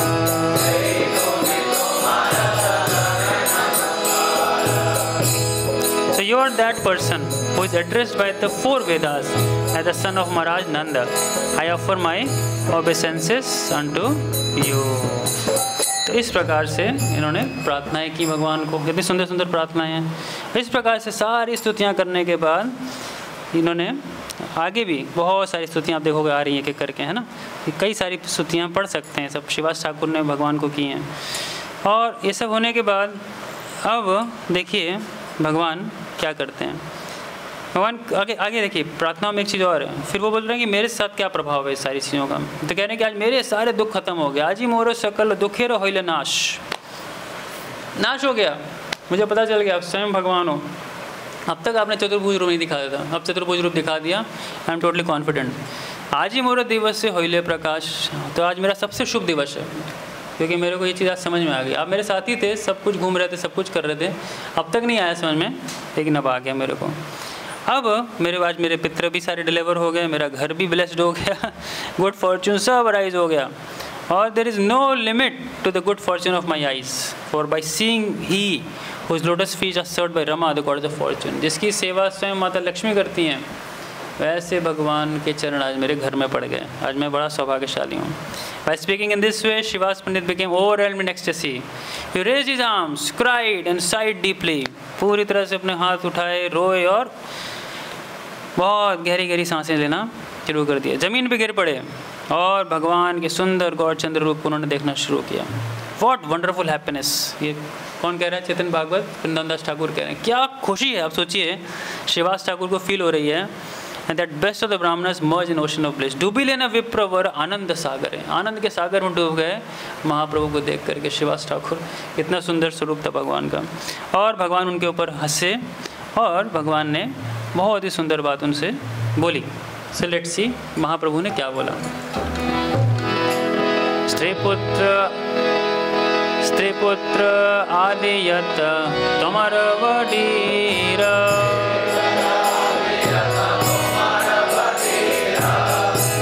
So you are that person who is addressed by the four Vedas as the son of Maharaj Nanda. I offer my obeisances unto you. तो इस प्रकार से इन्होंने प्रार्थनाएं की भगवान को। कितनी सुंदर सुंदर प्रार्थनाएं हैं। इस प्रकार से सारी स्तुतियां करने के बाद इन्होंने आगे भी बहुत सारी स्तुतियाँ आप देखोगे आ रही हैं एक करके, है ना। कई सारी स्तुतियाँ पढ़ सकते हैं, सब श्रीवास ठाकुर ने भगवान को की हैं। और ये सब होने के बाद अब देखिए भगवान क्या करते हैं। भगवान आगे देखिए प्रार्थनाओं में एक चीज़ और है, फिर वो बोल रहे हैं कि मेरे साथ क्या प्रभाव है इस सारी चीज़ों का। तो कह रहे हैं कि आज मेरे सारे दुख खत्म हो गए, आज ही मोरो सकल दुखेरो होइले नाश हो गया। मुझे पता चल गया आप स्वयं भगवान हो। अब तक आपने चतुर्भुज रूप नहीं दिखाया था, अब चतुर्भुज रूप दिखा दिया। I am totally confident. आज ही मोरो दिवस से होइले प्रकाश, तो आज मेरा सबसे शुभ दिवस है, क्योंकि मेरे को ये चीज़ आज समझ में आ गई। आप मेरे साथ ही थे, सब कुछ घूम रहे थे, सब कुछ कर रहे थे, अब तक नहीं आया समझ में, लेकिन अब आ गया मेरे को। अब आज मेरे पितर भी सारे डिलीवर हो गए, मेरा घर भी ब्लेस्ड हो गया, गुड फॉर्चून सब अराइज हो गया। और there is no limit to the good fortune of my eyes, for by seeing he whose lotus feet are served by Rama the god of fortune. जिसकी सेवा स्वयं माता लक्ष्मी करती हैं, वैसे भगवान के चरण आज मेरे घर में पड़ गए। आज मैं बड़ा सौभाग्यशाली हूँ। By speaking in this way, Shivas Pandit became overwhelmed in ecstasy. He raised his arms, cried and sighed deeply. पूरी तरह से अपने हाथ उठाए, रोए और बहुत गहरी गहरी सांसें लेना शुरू कर दिया। ज़मीन पे गिर पड़े और भगवान के सुंदर गौर चंद्र रूप को उन्होंने देखना शुरू किया। What wonderful happiness! ये कौन कह रहा है? चेतन भागवत वृंदावन दास ठाकुर कह रहे हैं। क्या खुशी है, आप सोचिए शिवास ठाकुर को फील हो रही है। And that best of the brahmanas merge in ocean of bliss. डूबी लेना विप्रवर आनंद सागर है, आनंद के सागर में डूब गए महाप्रभु को देख करके शिवास ठाकुर। इतना सुंदर स्वरूप था भगवान का। और भगवान उनके ऊपर हंसे और भगवान ने बहुत ही सुंदर बात उनसे बोली। So let's see महाप्रभु ने क्या बोला। स्त्री पुत्र आदि यत तमर वडीर,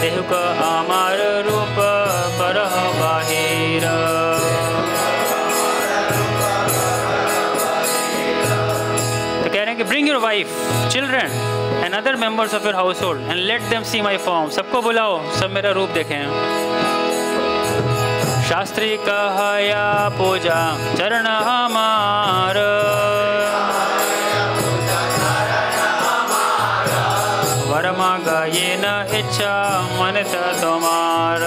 देहुक आमार रूप करह बाहिर। तो कह रहे हैं कि bring your wife, children and other members of your household and let them see my form. सबको बुलाओ, सब मेरा रूप देखें। शास्त्री कहया पूजा चरण हमार, वरमा गये न इच्छा मन तुम्हार।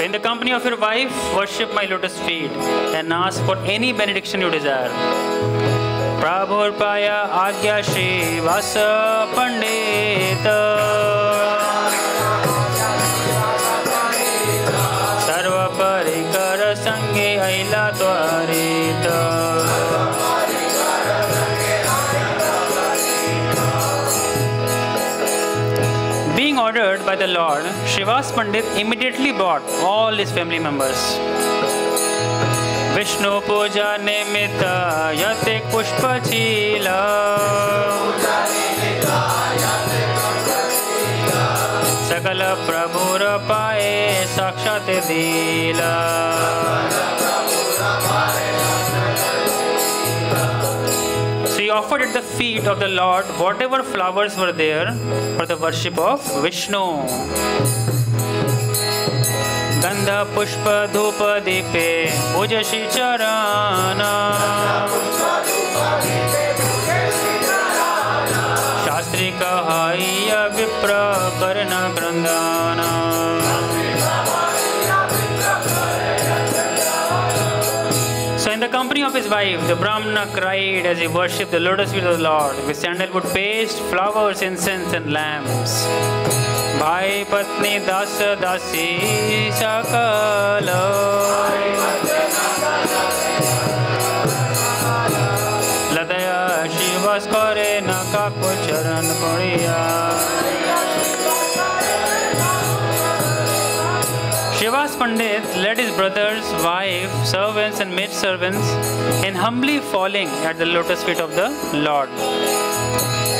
In the company of your wife, worship my lotus feet and ask for any benediction you desire. प्रभुर पाया आज्ञा श्रीवास पंडित, सर्व परिकर संगे अहिला त्वरित। Being ordered by the Lord, Shivas Pandit immediately brought all his family members. Vishnu पूजा निमित्त यते पुष्प चीला, सकल प्रभुर पाए साक्षात दीला। So he offered at the feet of the Lord whatever flowers were there for the worship of Vishnu. गंध पुष्प धूप दीपे पूजसी चरण, शास्त्री कहैय विप्र कर्ण क्रंदन। So in the company of his wife, the Brahmana cried as he worshipped the lotus feet of the Lord with sandalwood paste, flowers, incense and lamps. भाई पत्नी दास दासी सकल, लदया शिवस करे न काको चरण पड़िया। Shivas Pandit led his brothers, wife, servants and maid servants in humbly falling at the lotus feet of the Lord.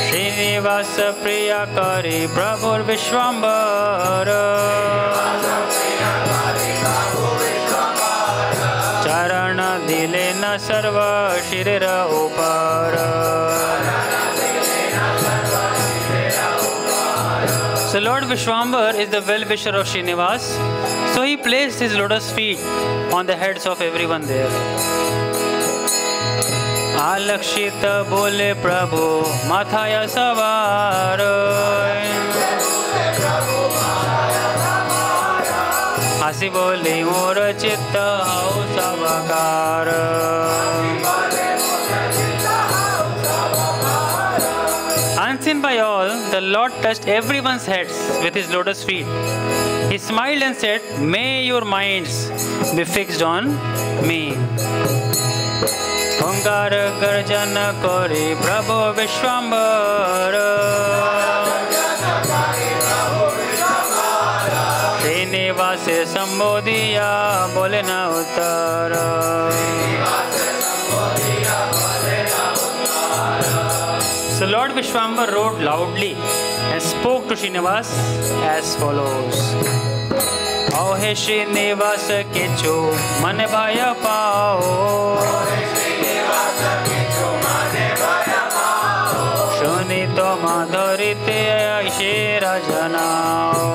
Srinivas प्रिया करी प्रभुर विश्वम्बर, चरण दिले न सर्व शिर ऊपर। So Lord Vishwambar is the well-wisher of Srinivas, so he placed his lotus feet on the heads of everyone there. आलक्षित बोले प्रभु माथाया सवार, हसी बोली मोर चित्त हौ सबकार। Unseen by all, the Lord touched everyone's heads with his lotus feet. He smiled and said, "May your minds be fixed on me." ओंकार गर्जन करे प्रभु विश्वम्भर, श्रीनिवास संबोधिया बोले न उत्तर। So Lord Vishwambar rode loudly and spoke to Srinivas as follows. आओ हे श्रीनिवास किछु मन भय पाओ, सुनी तो माधुरी ते ऐसे राजनाओ।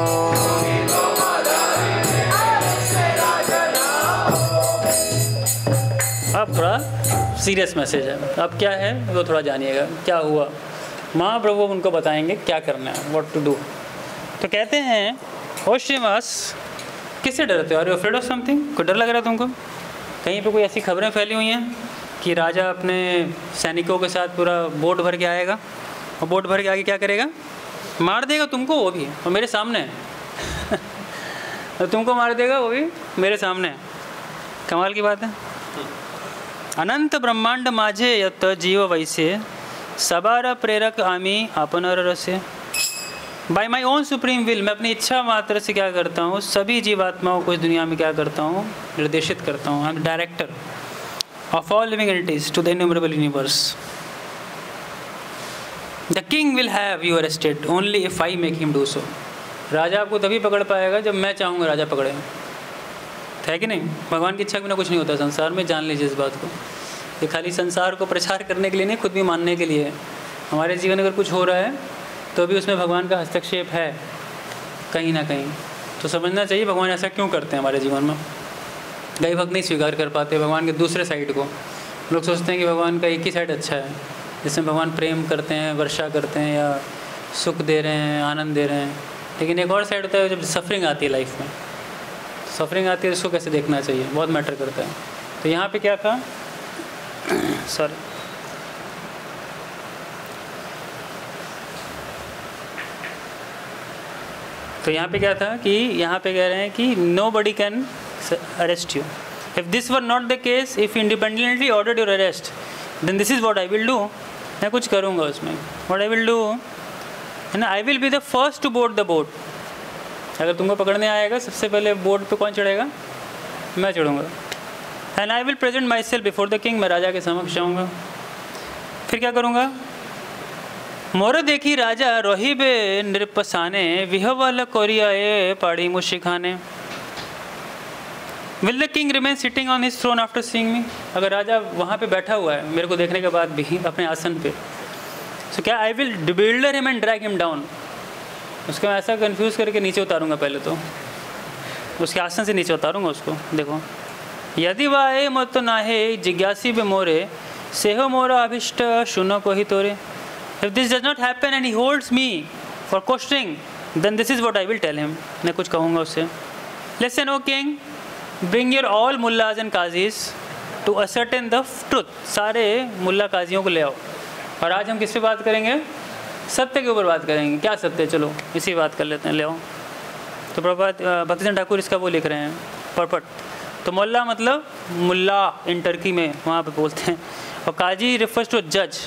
अब थोड़ा सीरियस मैसेज है। अब क्या है वो थोड़ा जानिएगा क्या हुआ। महाप्रभु उनको बताएंगे क्या करना है, व्हाट टू डू। तो कहते हैं, ओ श्रीनिवास किससे डरते हो? Are you afraid of something? कोई डर लग रहा है तुमको? कहीं पे कोई ऐसी खबरें फैली हुई हैं कि राजा अपने सैनिकों के साथ पूरा बोट भर के आएगा और बोट भर के आगे क्या करेगा? मार देगा तुमको, वो भी और मेरे सामने तुमको मार देगा वो भी मेरे सामने। कमाल की बात है। अनंत ब्रह्मांड माझे यत जीव वैसे, सबार प्रेरक आमी अपनर रसे। Bye my own supreme will, मैं अपनी इच्छा मात्र से क्या करता हूँ, सभी जीवात्माओं को इस दुनिया में क्या करता हूँ, निर्देशित करता हूँ। I am director of all living entities to the innumerable universe. The king will have you arrested only if I make him do so. राजा आपको तभी पकड़ पाएगा जब मैं चाहूँगा राजा पकड़े, है कि नहीं? भगवान की इच्छा के बिना कुछ नहीं होता संसार में, जान लीजिए इस बात को। ये खाली संसार को प्रचार करने के लिए नहीं, खुद भी मानने के लिए है। हमारे जीवन में अगर कुछ हो रहा है तो भी उसमें भगवान का हस्तक्षेप है कहीं ना कहीं। तो समझना चाहिए भगवान ऐसा क्यों करते हैं हमारे जीवन में। कई भक्त नहीं स्वीकार कर पाते भगवान के दूसरे साइड को। लोग सोचते हैं कि भगवान का एक ही साइड अच्छा है, जिसमें भगवान प्रेम करते हैं, वर्षा करते हैं या सुख दे रहे हैं, आनंद दे रहे हैं। लेकिन एक और साइड होता है जब सफरिंग आती है लाइफ में, सफरिंग आती है उसको कैसे देखना चाहिए, बहुत मैटर करता है। तो यहाँ पे क्या था सॉरी तो यहाँ पे क्या था कि यहाँ पे कह रहे हैं कि nobody can arrest you if this were not the case, if independently ordered your arrest then this is what I will do. मैं कुछ करूँगा उसमें, व्हाट आई विल डू है ना, I will be the first to board the boat. अगर तुमको पकड़ने आएगा सबसे पहले बोट पे कौन चढ़ेगा? मैं चढ़ूँगा। And I will present myself before the king, मैं राजा के समक्ष जाऊँगा। फिर क्या करूँगा? मोर देखी राजा रोहिबे नृपसाने, विहवल कोरियाए पाड़ी मुशिखाने। Will the king remain sitting on his throne after seeing me? अगर राजा वहाँ पे बैठा हुआ है मेरे को देखने के बाद भी अपने आसन पे, सो क्या आई विल डिबिल्डर him and drag him down? उसको मैं ऐसा कंफ्यूज करके नीचे उतारूंगा, पहले तो उसके आसन से नीचे उतारूंगा उसको। देखो, यदि वाहे मत नाहे जिज्ञासी बे मोरे, सेहो मोरा अभिष्ट शुनो को ही तोरे। If this does not happen and he holds me for questioning, then this is what I will tell him. मैं कुछ कहूँगा उससे, listen O king, bring your all mullahs and qazis to ascertain the truth. सारे मुल्ला काजियों को ले आओ। और आज हम किस पे बात करेंगे? सत्य के ऊपर बात करेंगे। क्या सत्य? चलो इसी बात कर लेते हैं, ले आओ। तो प्रभात भक्तिचंद ठाकुर इसका वो लिख रहे हैं परपट। तो मुल्ला मतलब मुल्ला इन टर्की में वहाँ पे बोलते हैं, और काजी रिफर्स टू जज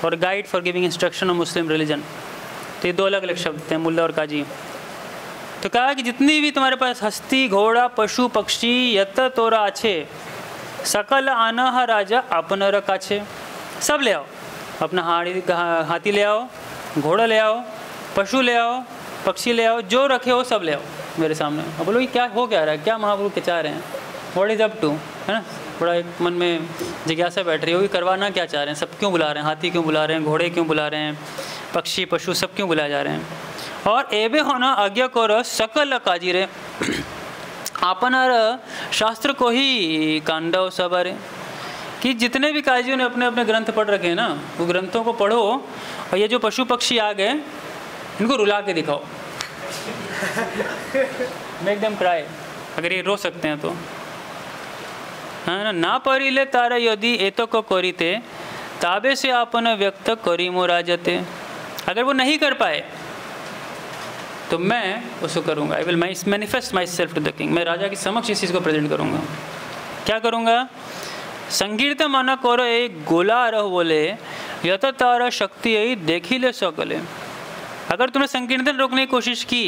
और guide for giving instruction on Muslim religion. तो ये दो अलग अलग शब्द हैं, मुल्ला और काजी। तो कहा कि जितनी भी तुम्हारे पास हस्ती, घोड़ा, पशु, पक्षी यत तोरा आछे, सकल आना राजा अपन रकाछे। सब ले आओ, अपना हाथी ले आओ, घोड़ा ले आओ, पशु ले आओ, पक्षी ले आओ, जो रखे हो सब ले आओ मेरे सामने। अब बोलो ये क्या हो क्या रहा है, क्या महाप्रभु के चाह रहे हैं, व्हाट इज़ अप टू, है ना? बड़ा एक मन में जिज्ञासा बैठ रही होगी, करवाना क्या चाह रहे हैं, सब क्यों बुला रहे हैं, हाथी क्यों बुला रहे हैं, घोड़े क्यों बुला रहे हैं, पक्षी पशु सब क्यों बुलाए जा रहे हैं। और एबे होना आज्ञा कर सकल काजीरे, आपनार शास्त्र को ही कांडव सबारे। कि जितने भी काजियों ने अपने अपने ग्रंथ पढ़ रखे हैं ना, वो ग्रंथों को पढ़ो और ये जो पशु पक्षी आ गए इनको रुला के दिखाओ, मेक देम क्राई, अगर ये रो सकते हैं तो, है ना परिले तारा यदि एतो को करीते ताबे से आपन व्यक्त करीमो राजते, अगर वो नहीं कर पाए तो मैं उसको करूँगा, I will manifest myself to the king, मैं राजा के समक्ष इस चीज़ को प्रेजेंट करूँगा। क्या करूँगा? संकीर्त माना करो एक गोला रह बोले यत तारा शक्ति यही देखी ले सकले, अगर तुमने संकीर्तन रोकने की कोशिश की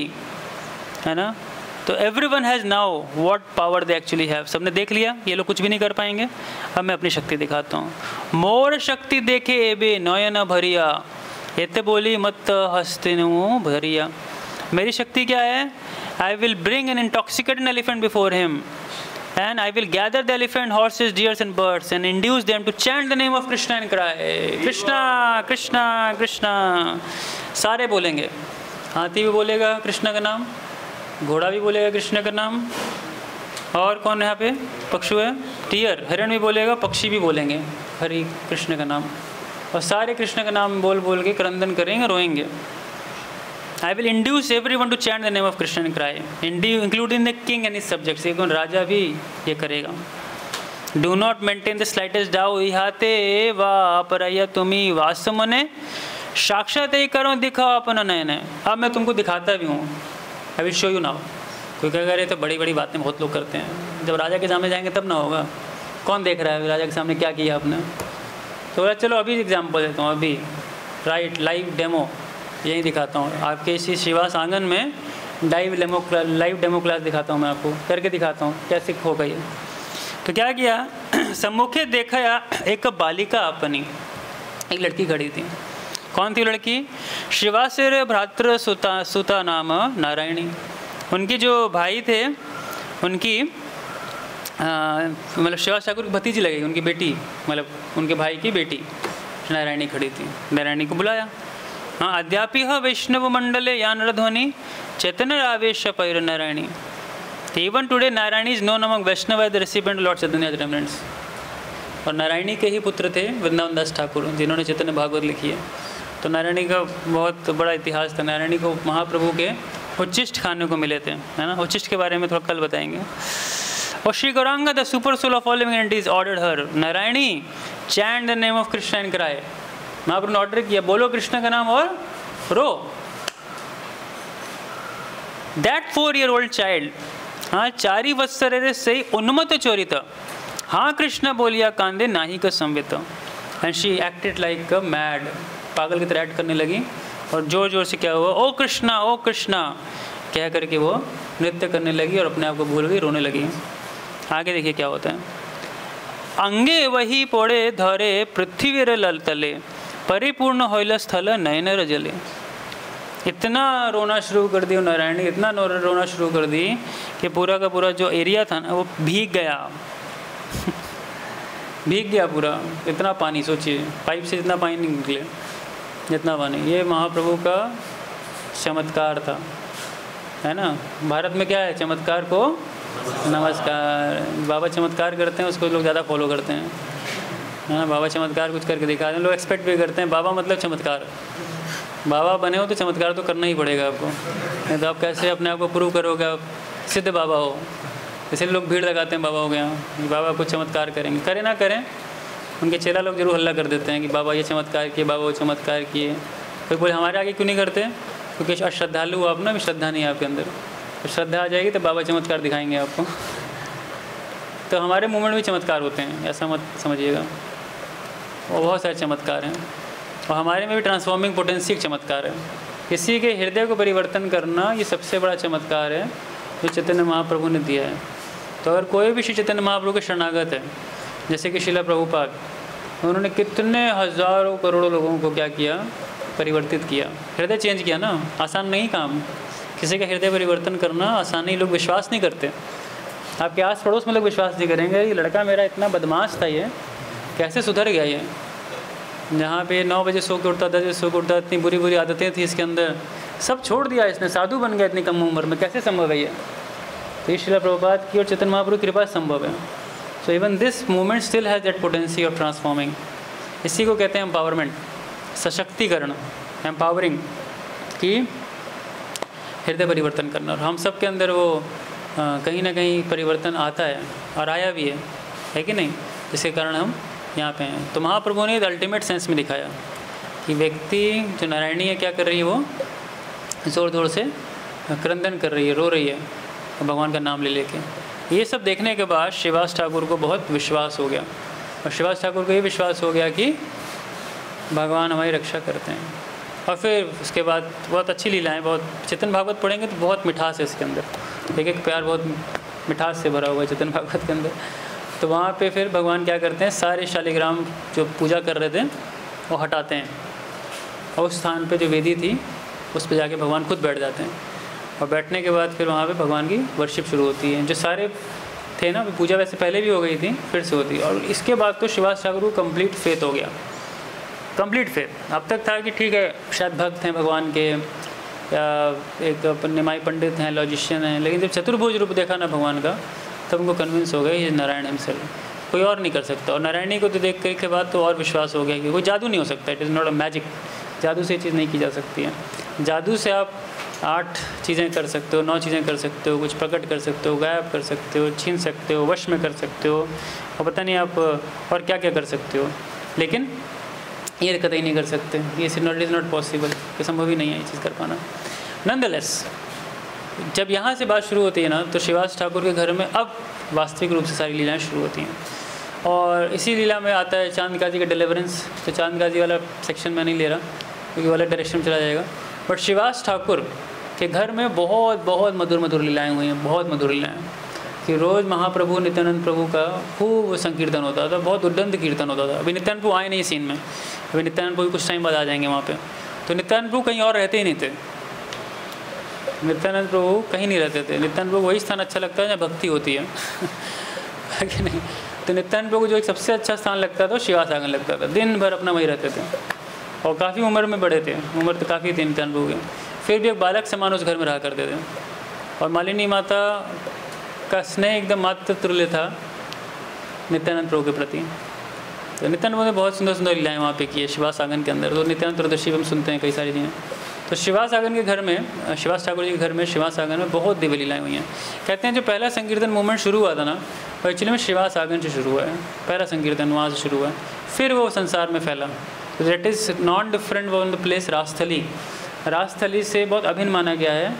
है ना, तो everyone has now what power they actually have, सबने देख लिया ये लोग कुछ भी नहीं कर पाएंगे, अब मैं अपनी शक्ति दिखाता हूँ। मोर शक्ति देखे एबे नयन भरिया, एते बोली मत हस्तिनु भरिया, मेरी शक्ति क्या है? I will bring an intoxicated elephant before him and I will gather the elephant, horses, deers and birds and induce them to chant the name of Krishna and cry Krishna Krishna Krishna, सारे बोलेंगे, हाथी भी बोलेगा कृष्ण का नाम, घोड़ा भी बोलेगा कृष्ण का नाम, और कौन यहाँ पे पक्षु है? टियर, हिरण भी बोलेगा, पक्षी भी बोलेंगे हरि कृष्ण का नाम, और सारे कृष्ण का नाम बोल बोल के क्रंदन करेंगे, रोएंगे। I will induce everyone to chant the name of Krishna and cry, including the king and his subjects, even राजा भी ये करेगा। Do not maintain the slightest doubt, इहाते वा अपराया तुम्ही वासमने, साक्षात ही करो दिखाओ अपना नयन है। अब मैं तुमको दिखाता भी हूँ, I will show you now। कोई कहेगा अरे तो बड़ी बड़ी बातें बहुत लोग करते हैं, जब राजा के सामने जाएंगे तब ना होगा, कौन देख रहा है राजा के सामने क्या किया आपने? तो चलो अभी एग्जाम्पल देता हूँ, अभी राइट लाइव डेमो यही दिखाता हूँ आपके इसी शिवास आंगन में, लाइव डेमो क्लास दिखाता हूँ मैं आपको, करके दिखाता हूँ कैसे होगा ये। तो क्या किया, सम्मुखे देखा एक बालिका अपनी, एक लड़की खड़ी थी। कौन थी लड़की? शिवासुर भ्रातृ सुता नाम नारायणी, उनके जो भाई थे उनकी मतलब शिवास ठाकुर की भतीजी लगेगी, उनकी बेटी, मतलब उनके भाई की बेटी नारायणी खड़ी थी। नारायणी को बुलाया, हाँ अद्यापि वैष्णव मंडले या नरध्वनि चैतन्य आवेश पैर Narayani, even today Narayani is known among Vaishnava as the recipient lord Chaitanya remnants. और नारायणी के ही पुत्र थे वृंदावन दास ठाकुर, जिन्होंने चैतन्य भागवत लिखी है। तो नारायणी का बहुत बड़ा इतिहास था। नारायणी को महाप्रभु के उच्चिष्ट खाने को मिले थे, है ना। उच्चिष्ट के बारे में थोड़ा कल बताएंगे। और Shri Gauranga the super soul of all living entities ordered her, Narayani chant the name of Krishna and cry. Mahaprabhu ने ऑर्डर किया, बोलो कृष्ण का नाम और रो। दैट 4-year-old चाइल्ड, हाँ 4 वत्सर से उन्मत्त चोरित, हाँ कृष्ण बोलिया कांदे नाही का संवित। And she acted like a mad, पागल की तरह एक्ट करने लगी। और जोर जोर से क्या हुआ, ओ कृष्णा कह करके वो नृत्य करने लगी और अपने आप को भूल गई, रोने लगी। आगे देखिए क्या होता है। अंगे वही पोड़े धरे पृथ्वी लल तले, परिपूर्ण होइल स्थल नयन जले। इतना रोना शुरू कर दी नारायणी, इतना रोना शुरू कर दी कि पूरा का पूरा जो एरिया था ना वो भीग गया भीग गया पूरा। इतना पानी, सोचिए पाइप से इतना पानी नहीं निकले, जितना पानी। ये महाप्रभु का चमत्कार था, है ना। भारत में क्या है, चमत्कार को नमस्कार। बाबा चमत्कार करते हैं, उसको लोग ज़्यादा फॉलो करते हैं, है ना। बाबा चमत्कार कुछ करके दिखाते हैं, लोग एक्सपेक्ट भी करते हैं। बाबा मतलब चमत्कार, बाबा बने हो तो चमत्कार तो करना ही पड़ेगा आपको, नहीं तो आप कैसे अपने आप को प्रूव करोगे आप सिद्ध बाबा हो। इसलिए लोग भीड़ लगाते हैं बाबा हो गया, बाबा कुछ चमत्कार करेंगे। करें ना करें, उनके चेला लोग जरूर हल्ला कर देते हैं कि बाबा ये चमत्कार किए, बाबा वो चमत्कार किए। कोई बोले हमारे आगे क्यों नहीं करते, क्योंकि अश्रद्धालु हो आप ना, भी श्रद्धा नहीं है आपके अंदर। तो श्रद्धा आ जाएगी तो बाबा चमत्कार दिखाएंगे आपको। तो हमारे मूवमेंट में चमत्कार होते हैं, ऐसा मत समझिएगा। और बहुत सारे चमत्कार हैं, और हमारे में भी ट्रांसफॉर्मिंग पोटेंसी एक चमत्कार है। किसी के हृदय को परिवर्तन करना ये सबसे बड़ा चमत्कार है जो चैतन्य महाप्रभु ने दिया है। तो अगर कोई भी श्री चैतन्य महाप्रभु के शरणागत है, जैसे कि श्रीला प्रभुपाद, उन्होंने कितने हज़ारों करोड़ों लोगों को क्या किया, परिवर्तित किया, हृदय चेंज किया ना। आसान नहीं काम, किसी का हृदय परिवर्तन करना आसान नहीं। लोग विश्वास नहीं करते, आपके आस पड़ोस में लोग विश्वास नहीं करेंगे, ये लड़का मेरा इतना बदमाश था, ये कैसे सुधर गया। ये जहाँ पे 9 बजे सो के उठता, 10 बजे सो के उठता, इतनी बुरी बुरी आदतें थी इसके अंदर, सब छोड़ दिया इसने, साधु बन गया इतनी कम उम्र में, कैसे संभव है ये। तो ये श्रीला प्रभुपाद की और चैतन्य महाप्रभु की कृपा संभव है। So even this movement still has that potency of transforming. इसी को कहते हैं एम्पावरमेंट, सशक्तिकरण, एम्पावरिंग, कि हृदय परिवर्तन करना। और हम सब के अंदर वो कहीं ना कहीं परिवर्तन आता है और आया भी है कि नहीं, जिसके कारण हम यहाँ पे हैं। तो महाप्रभु ने अल्टीमेट सेंस में दिखाया कि व्यक्ति जो नारायणी है क्या कर रही है, वो ज़ोर ज़ोर से क्रंदन कर रही है, रो रही है भगवान का नाम ले लेके। ये सब देखने के बाद श्रीवास ठाकुर को बहुत विश्वास हो गया, और श्रीवास ठाकुर को ये विश्वास हो गया कि भगवान हमारी रक्षा करते हैं। और फिर उसके बाद बहुत अच्छी लीलाएं, बहुत चेतन भागवत पढ़ेंगे तो बहुत मिठास है इसके अंदर, एक एक प्यार बहुत मिठास से भरा हुआ है चेतन भागवत के अंदर। तो वहाँ पे फिर भगवान क्या करते हैं, सारे शालिग्राम जो पूजा कर रहे थे वो हटाते हैं, और उस स्थान पे जो वेदी थी उस पे जाके भगवान खुद बैठ जाते हैं। और बैठने के बाद फिर वहाँ पे भगवान की वर्शिप शुरू होती है। जो सारे थे ना, पूजा वैसे पहले भी हो गई थी, फिर से होती है। और इसके बाद तो श्रीवास ठाकुर को कंप्लीट फेथ हो गया, कंप्लीट फेथ। अब तक था कि ठीक है शायद भक्त हैं भगवान के, या एक निमाई पंडित हैं, लॉजिशियन हैं, लेकिन जब चतुर्भुज रूप देखा ना भगवान का, तब उनको कन्विंस हो गया ये नारायण हिमसेल्फ, कोई और नहीं कर सकता। और नारायणी को तो देख के बाद तो और विश्वास हो गया कि कोई जादू नहीं हो सकता, it is not a magic. जादू से ये चीज़ नहीं की जा सकती है। जादू से आप 8 चीज़ें कर सकते हो, 9 चीज़ें कर सकते हो, कुछ प्रकट कर सकते हो, गायब कर सकते हो, छीन सकते हो, वश में कर सकते हो, और पता नहीं आप और क्या क्या कर सकते हो, लेकिन ये कतई नहीं कर सकते। ये इज़ नॉट पॉसिबल, ये संभव ही नहीं है ये चीज़ कर पाना। नॉनदलेस जब यहाँ से बात शुरू होती है ना, तो श्रीवास ठाकुर के घर में अब वास्तविक रूप से सारी लीलाएँ शुरू होती हैं। और इसी लीला में आता है चांदगाजी का डिलीवरेंस। तो चांदगाजी वाला सेक्शन मैं नहीं ले रहा क्योंकि वाला डायरेक्शन में चला जाएगा। बट श्रीवास ठाकुर के घर में बहुत बहुत मधुर मधुर लीलाएँ हुई हैं, बहुत मधुर लीलाएँ, कि रोज़ महाप्रभु नित्यानंद प्रभु का खूब संकीर्तन होता था, बहुत उद्दंड कीर्तन होता था। अभी नित्यानंद प्रभु आए नहीं सीन में, अभी नित्यानंद प्रभु कुछ टाइम बाद आ जाएंगे वहाँ पे। तो नित्यानंद प्रभु कहीं और रहते ही नहीं थे, नित्यानंद प्रभु कहीं नहीं रहते थे। नित्यानंद प्रभु वही स्थान अच्छा लगता है जहाँ भक्ति होती है कि नहीं। तो नित्यानंद प्रभु को जो एक सबसे अच्छा स्थान लगता था श्रीवास आंगन लगता था, दिन भर अपना वही रहते थे। और काफ़ी उम्र में बड़े थे, उम्र तो काफ़ी थी नित्यानंद प्रभु की, फिर भी एक बालक समान उस घर में रहा करते थे। और मालिनी माता का स्नेह एकदम मातृ तुल्य था नित्यानंद प्रभु के प्रति। तो नित्यानंद प्रभु ने बहुत सुंदर सुंदर लीलाएँ वहाँ पे की है श्रीवास आंगन के अंदर। तो नित्यानंद त्रयोदशी हम सुनते हैं कई सारी चीज़ें। तो श्रीवास आंगन के घर में, श्रीवास ठाकुर जी के घर में, श्रीवास आंगन में बहुत दिव्य लीलाएँ हुई हैं। कहते हैं जो पहला संकीर्तन मूवमेंट शुरू हुआ था ना, वो एक्चुअली में श्रीवास आंगन से शुरू हुआ है। पहला संकीर्तन वहाँ से शुरू हुआ, फिर वो संसार में फैला। तो that is non different one the place Rajasthali. Rajasthali से बहुत अभिन्न माना गया है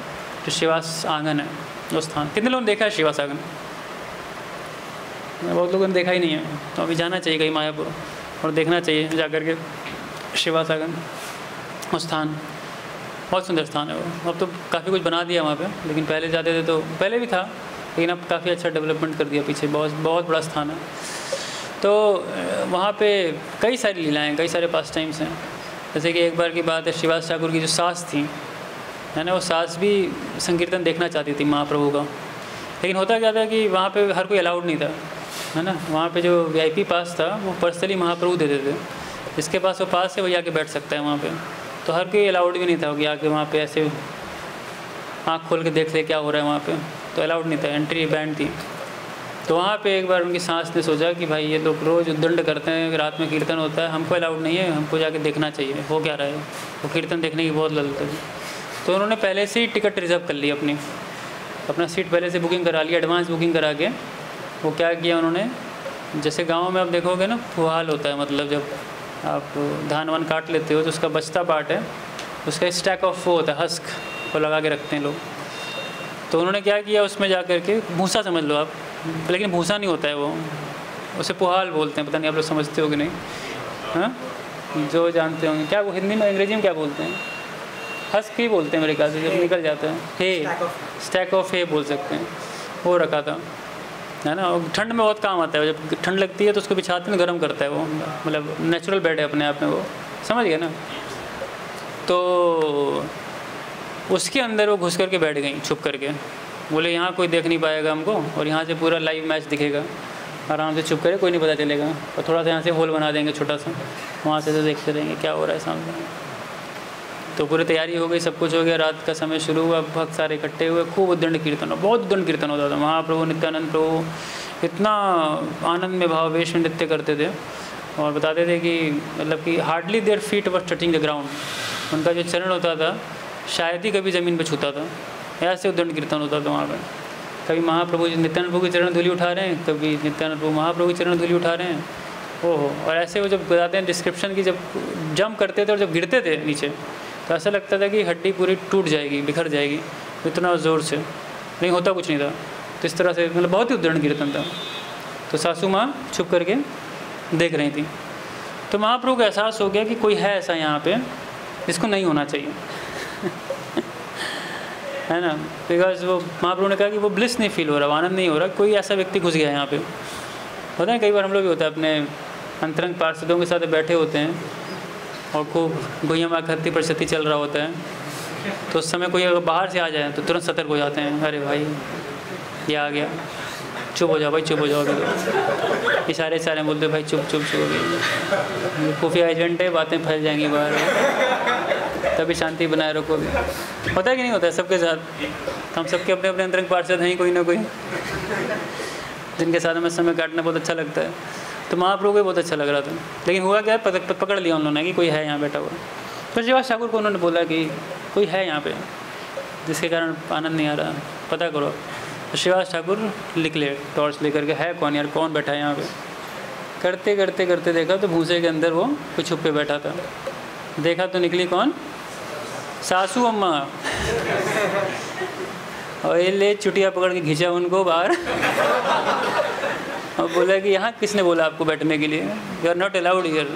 जो श्रीवास आंगन है, वो स्थान। कितने लोगों ने देखा है श्रीवास आंगन? बहुत लोगों ने देखा ही नहीं है, तो अभी जाना चाहिए कहीं मायापुर और देखना चाहिए जा कर के श्रीवास आंगन, वो स्थान बहुत सुंदर स्थान है वो। अब तो काफ़ी कुछ बना दिया वहाँ पे, लेकिन पहले जाते थे तो पहले भी था, लेकिन अब काफ़ी अच्छा डेवलपमेंट कर दिया पीछे, बहुत बहुत बड़ा स्थान है। तो वहाँ पे कई सारी लीलाएँ, कई सारे पास टाइम्स हैं। जैसे कि एक बार की बात है, श्रीवास ठाकुर की जो सास थी है ना, वो सास भी संकीर्तन देखना चाहती थी महाप्रभु का, लेकिन होता क्या था कि वहाँ पे हर कोई अलाउड नहीं था, है ना। वहाँ पे जो VIP पास था वो पर्सनली महाप्रभु देते थे, जिसके पास वो पास है वही आके बैठ सकता है वहाँ पे। तो हर कोई अलाउड भी नहीं था कि आके वहाँ पे ऐसे आँख खोल के देख ले क्या हो रहा है वहाँ पे, तो अलाउड नहीं था, एंट्री बैंड थी। तो वहाँ पे एक बार उनकी सास ने सोचा कि भाई ये लोग रोज़ उद्दंड करते हैं, रात में कीर्तन होता है, हमको अलाउड नहीं है, हमको जाके देखना चाहिए हो क्या रहा है। वो कीर्तन देखने की बहुत ललत थी। तो उन्होंने पहले से ही टिकट रिजर्व कर ली, अपना सीट पहले से बुकिंग करा लिया, एडवांस बुकिंग करा के। वो क्या किया उन्होंने, जैसे गाँव में आप देखोगे ना फुहाल होता है, मतलब जब आप धान वान काट लेते हो तो उसका बचता पार्ट है, उसका स्टैक ऑफ वो होता है, हस्क, वो लगा के रखते हैं लोग। तो उन्होंने क्या किया, उसमें जा कर के भूसा समझ लो आप, लेकिन भूसा नहीं होता है वो, उसे पुहाल बोलते हैं, पता नहीं आप लोग समझते हो कि नहीं, हाँ जो जानते होंगे। क्या वो हिंदी में, अंग्रेजी में क्या बोलते हैं? हस्क ही बोलते हैं मेरे ख्याल से, जब निकल जाता है। हे, स्टैक ऑफ हे बोल सकते हैं। वो रखा था, है ना। ठंड में बहुत काम आता है, जब ठंड लगती है तो उसको बिछाते हैं, गर्म करता है वो, मतलब नेचुरल बेड है अपने आप में वो, समझ गए ना। तो उसके अंदर वो घुस करके बैठ गई छुप करके, बोले यहाँ कोई देख नहीं पाएगा हमको, और यहाँ से पूरा लाइव मैच दिखेगा, आराम से छुप करके, कोई नहीं पता चलेगा। और थोड़ा सा यहाँ से होल बना देंगे छोटा सा, वहाँ से तो देखते रहेंगे क्या हो रहा है सामने। तो पूरी तैयारी हो गई, सब कुछ हो गया, रात का समय शुरू हुआ, भक्त सारे इकट्ठे हुए, खूब उद्दंड कीर्तन, बहुत उद्दंड कीर्तन होता था। महाप्रभु, नित्यानंद प्रभु, इतना आनंद में भावावेश में नृत्य करते थे और बताते थे कि मतलब कि hardly their feet were touching the ground, उनका जो चरण होता था शायद ही कभी ज़मीन पर छूता था। ऐसे उद्दंड कीर्तन होता था वहाँ पर। कभी महाप्रभु नित्यानंद प्रभु की चरण धूलि उठा रहे हैं, कभी नित्यानंद प्रभु महाप्रभु की चरण धूलि उठा रहे हैं। ओहो, और ऐसे वो जब बताते हैं डिस्क्रिप्शन की, जब जंप करते थे और जब गिरते थे नीचे तो ऐसा लगता था कि हड्डी पूरी टूट जाएगी, बिखर जाएगी, इतना ज़ोर से, नहीं होता कुछ नहीं था। तो इस तरह से मतलब बहुत ही उद्दंड कीर्तन था। तो सासू माँ छुप करके देख रही थी। तो महाप्रभु को एहसास हो गया कि कोई है ऐसा यहाँ पे जिसको नहीं होना चाहिए है ना, बिकॉज वो महाप्रभु ने कहा कि वो ब्लिस नहीं फील हो रहा, आनंद नहीं हो रहा, कोई ऐसा व्यक्ति घुस गया यहाँ पे। होता है कई बार हम लोग भी होता है अपने अंतरंग पार्षदों के साथ बैठे होते हैं और खूब भुइयाँ माँ खत्ती प्रशती चल रहा होता है, तो उस समय कोई अगर बाहर से आ जाए तो तुरंत सतर्क हो जाते हैं, अरे भाई ये आ गया, चुप हो जाओ भाई, चुप हो जाओ। इशारे बोलते भाई चुप चुप चुप हो गई, खुफिया एजेंट है, बातें फैल जाएंगी बाहर, तभी शांति बनाए रखो। होता है कि नहीं होता है सबके साथ? हम सबके अपने अपने अंतरंग पार्षद हैं कोई ना कोई, जिनके साथ हमें समय काटना बहुत अच्छा लगता है। तो महाप्रभु को बहुत अच्छा लग रहा था, लेकिन हुआ क्या, पकड़ लिया उन्होंने कि कोई है यहाँ बैठा हुआ। तो श्रीवास ठाकुर को उन्होंने बोला कि कोई है यहाँ पे जिसके कारण आनंद नहीं आ रहा, पता करो। तो श्रीवास ठाकुर निकले टॉर्च लेकर के, है कौन यार, कौन बैठा है यहाँ पे। करते करते करते देखा तो भूसे के अंदर वो कुछ छुप पे बैठा था। देखा तो निकली कौन, सासू अम्मा। और ये ले चुटिया पकड़ के खींचा उनको बाहर और बोला कि यहाँ किसने बोला आपको बैठने के लिए, you are not allowed here.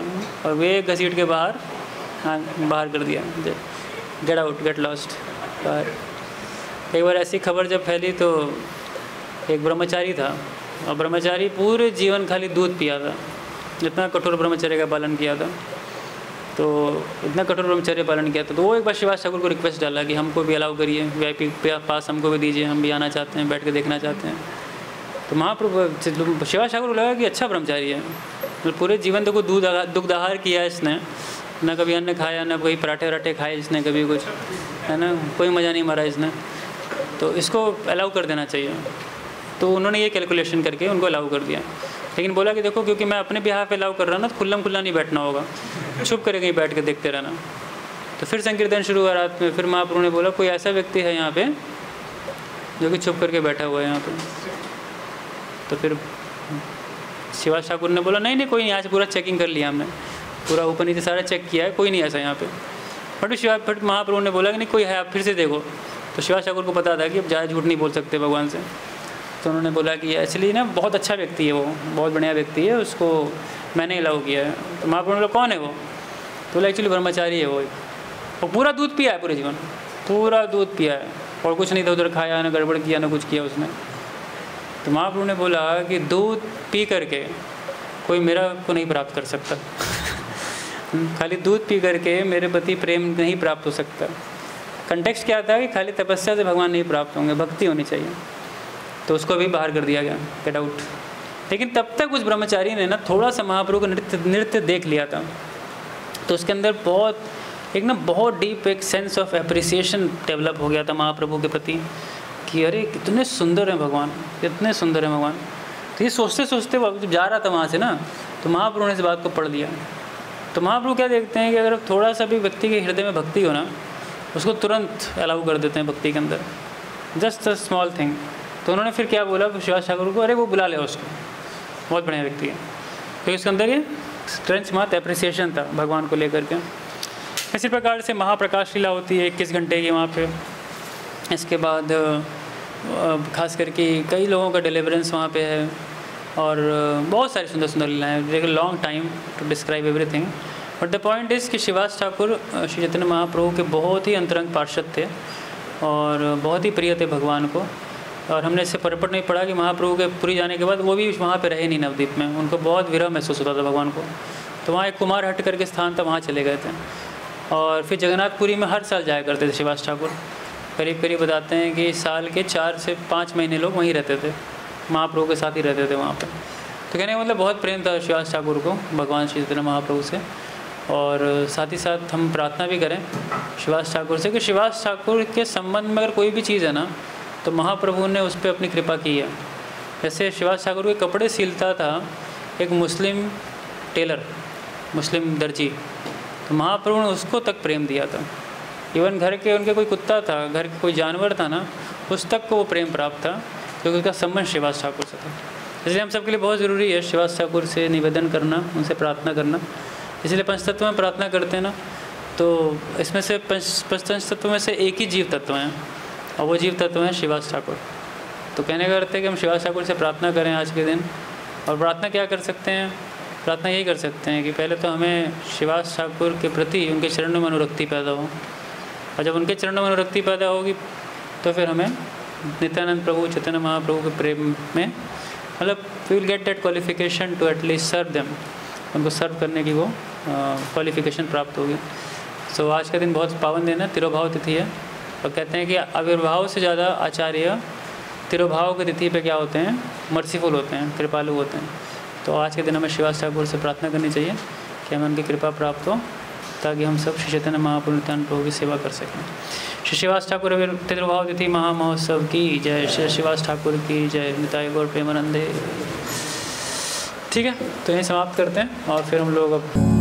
और वे घसीट के बाहर, हाँ बाहर कर दिया, गेट आउट, गेट लॉस्ट बाहर। कई बार ऐसी खबर जब फैली तो एक ब्रह्मचारी था, और ब्रह्मचारी पूरे जीवन खाली दूध पिया था, इतना कठोर ब्रह्मचर्य का पालन किया था। तो इतना कठोर ब्रह्मचर्य पालन किया था, तो वो एक बार श्रीवास ठाकुर को रिक्वेस्ट डाला कि हमको भी अलाउ करिए, VIP पास हमको भी दीजिए, हम भी आना चाहते हैं, बैठ के देखना चाहते हैं। तो महाप्रभु श्रीवास ठाकुर को लगा कि अच्छा ब्रह्मचारी है, मतलब पूरे जीवन तो कोई दुग्ध आहार किया है इसने, ना कभी अन्न खाया, ना कोई पराठे वराठे खाए इसने कभी कुछ, है ना, कोई मज़ा नहीं मारा इसने, तो इसको अलाउ कर देना चाहिए। तो उन्होंने ये कैलकुलेशन करके उनको अलाउ कर दिया। लेकिन बोला कि देखो, क्योंकि मैं अपने बिहाफ पे अलाउ कर रहा हूँ ना, तो खुल्ला नहीं बैठना होगा, छुप करके कहीं बैठ के देखते रहना। तो फिर संकीर्तन शुरू हुआ रात में। फिर महाप्रभु ने बोला कोई ऐसा व्यक्ति है यहाँ पे जो कि छुप करके बैठा हुआ है यहाँ पे। तो फिर श्रीवास ठाकुर ने बोला नहीं कोई नहीं, आज पूरा चेकिंग कर लिया हमने, पूरा ऊपर नीचे सारा चेक किया है, कोई नहीं ऐसा यहाँ पे। फिर महाप्रभु ने बोला कि नहीं कोई है, आप फिर से देखो। तो श्रीवास ठाकुर को पता था कि अब ज़्यादा झूठ नहीं बोल सकते भगवान से। तो उन्होंने बोला कि एक्चुअली ना बहुत अच्छा व्यक्ति है वो, बहुत बढ़िया व्यक्ति है, उसको मैंने अलाउ किया है। तो महाप्रभु ने बोला कौन है वो? तो बोला एक्चुअली ब्रह्मचारी है वो पूरा दूध पिया है, पूरे जीवन पूरा दूध पिया है और कुछ नहीं था उधर खाया, ना गड़बड़ किया, ना कुछ किया उसने। तो महाप्रभु ने बोला कि दूध पी करके कोई मेरा को नहीं प्राप्त कर सकता खाली दूध पी करके मेरे प्रति प्रेम नहीं प्राप्त हो सकता। कंटेक्स्ट क्या था कि खाली तपस्या से भगवान नहीं प्राप्त होंगे, भक्ति होनी चाहिए। तो उसको भी बाहर कर दिया गया, गेट आउट। लेकिन तब तक उस ब्रह्मचारी ने ना थोड़ा सा महाप्रभु का नृत्य देख लिया था, तो उसके अंदर बहुत डीप एक सेंस ऑफ एप्रिसिएशन डेवलप हो गया था महाप्रभु के प्रति कि अरे कितने सुंदर हैं भगवान, कितने सुंदर हैं भगवान। तो ये सोचते सोचते वो जब जा रहा था वहाँ से ना, तो महाप्रभु ने इस बात को पढ़ लिया। तो महाप्रभु क्या देखते हैं कि अगर थोड़ा सा भी व्यक्ति के हृदय में भक्ति हो ना, उसको तुरंत अलाउ कर देते हैं भक्ति के अंदर, जस्ट अ स्मॉल थिंग। तो उन्होंने फिर क्या बोला श्रीवास ठाकुर को, अरे वो बुला ले उसको, बहुत बढ़िया व्यक्ति है। तो इसके अंदर ये स्ट्रेंथ मत एप्रिसिएशन था भगवान को लेकर के। इसी प्रकार से महाप्रकाश लीला होती है 21 घंटे की वहाँ पे। इसके बाद खास करके कई लोगों का डिलीवरेंस वहाँ पे है और बहुत सारी सुंदर सुंदर लीलाएँ हैं। Take a long time to describe everything, but the point is कि श्रीवास ठाकुर श्री चैतन्य महाप्रभु के बहुत ही अंतरंग पार्षद थे और बहुत ही प्रिय थे भगवान को। और हमने इससे परपट नहीं पढ़ा कि महाप्रभु के पुरी जाने के बाद वो भी वहाँ पे रहे नहीं नवद्वीप में, उनको बहुत विरह महसूस होता था भगवान को। तो वहाँ एक कुमार हट करके स्थान था, वहाँ चले गए थे। और फिर जगन्नाथपुरी में हर साल जाया करते थे श्रीवास ठाकुर। करीब करीब बताते हैं कि साल के 4 से 5 महीने लोग वहीं रहते थे, महाप्रभु के साथ ही रहते थे वहाँ पर। तो कहने का मतलब बहुत प्रेम था श्रीवास ठाकुर को भगवान श्री चैतन्य महाप्रभु से। और साथ ही साथ हम प्रार्थना भी करें श्रीवास ठाकुर से कि श्रीवास ठाकुर के संबंध में अगर कोई भी चीज़ है ना, तो महाप्रभु ने उस पर अपनी कृपा की है। जैसे शिवास ठाकुर के कपड़े सिलता था एक मुस्लिम टेलर, मुस्लिम दर्जी, तो महाप्रभु ने उसको तक प्रेम दिया था। इवन घर के उनके कोई कुत्ता था, घर के कोई जानवर था ना, उस तक को वो प्रेम प्राप्त था, क्योंकि उसका संबंध शिवास ठाकुर से था। इसलिए हम सब के लिए बहुत ज़रूरी है शिवास ठाकुर से निवेदन करना, उनसे प्रार्थना करना। इसलिए पंचतत्व में प्रार्थना करते हैं ना, तो इसमें से पंचतत्व में से एक ही जीव तत्व हैं, और वो जीव तत्व हैं शिवास ठाकुर। तो कहने का अर्थ है कि हम शिवास ठाकुर से प्रार्थना करें आज के दिन। और प्रार्थना क्या कर सकते हैं? प्रार्थना यही कर सकते हैं कि पहले तो हमें शिवास ठाकुर के प्रति उनके चरणों में अनुरक्ति पैदा हो, और जब उनके चरणों में अनुरक्ति पैदा होगी तो फिर हमें नित्यानंद प्रभु, चैतन्य महाप्रभु के प्रेम में, मतलब we will get that qualification to at least serve them, उनको सर्व करने की वो क्वालिफिकेशन प्राप्त होगी। सो आज का दिन बहुत पावन दिन है, तिरुभाव तिथि है, और कहते हैं कि आविर्भाव से ज़्यादा आचार्य तिरुभाव की तिथि पे क्या होते हैं? मर्सीफुल होते हैं, कृपालु होते हैं। तो आज के दिन हमें शिवास ठाकुर से प्रार्थना करनी चाहिए कि हमें उनकी कृपा प्राप्त हो, ताकि हम सब श्री चैतन्य महाप्रभु नित्यानंद प्रभु की सेवा कर सकें। श्री शिवास ठाकुर तिरुभाव तिथि महामहोत्सव की जय, श्री शिवास ठाकुर की जय, निताय गौर प्रेमानंदे। ठीक है, तो यहीं समाप्त करते हैं, और फिर हम लोग अब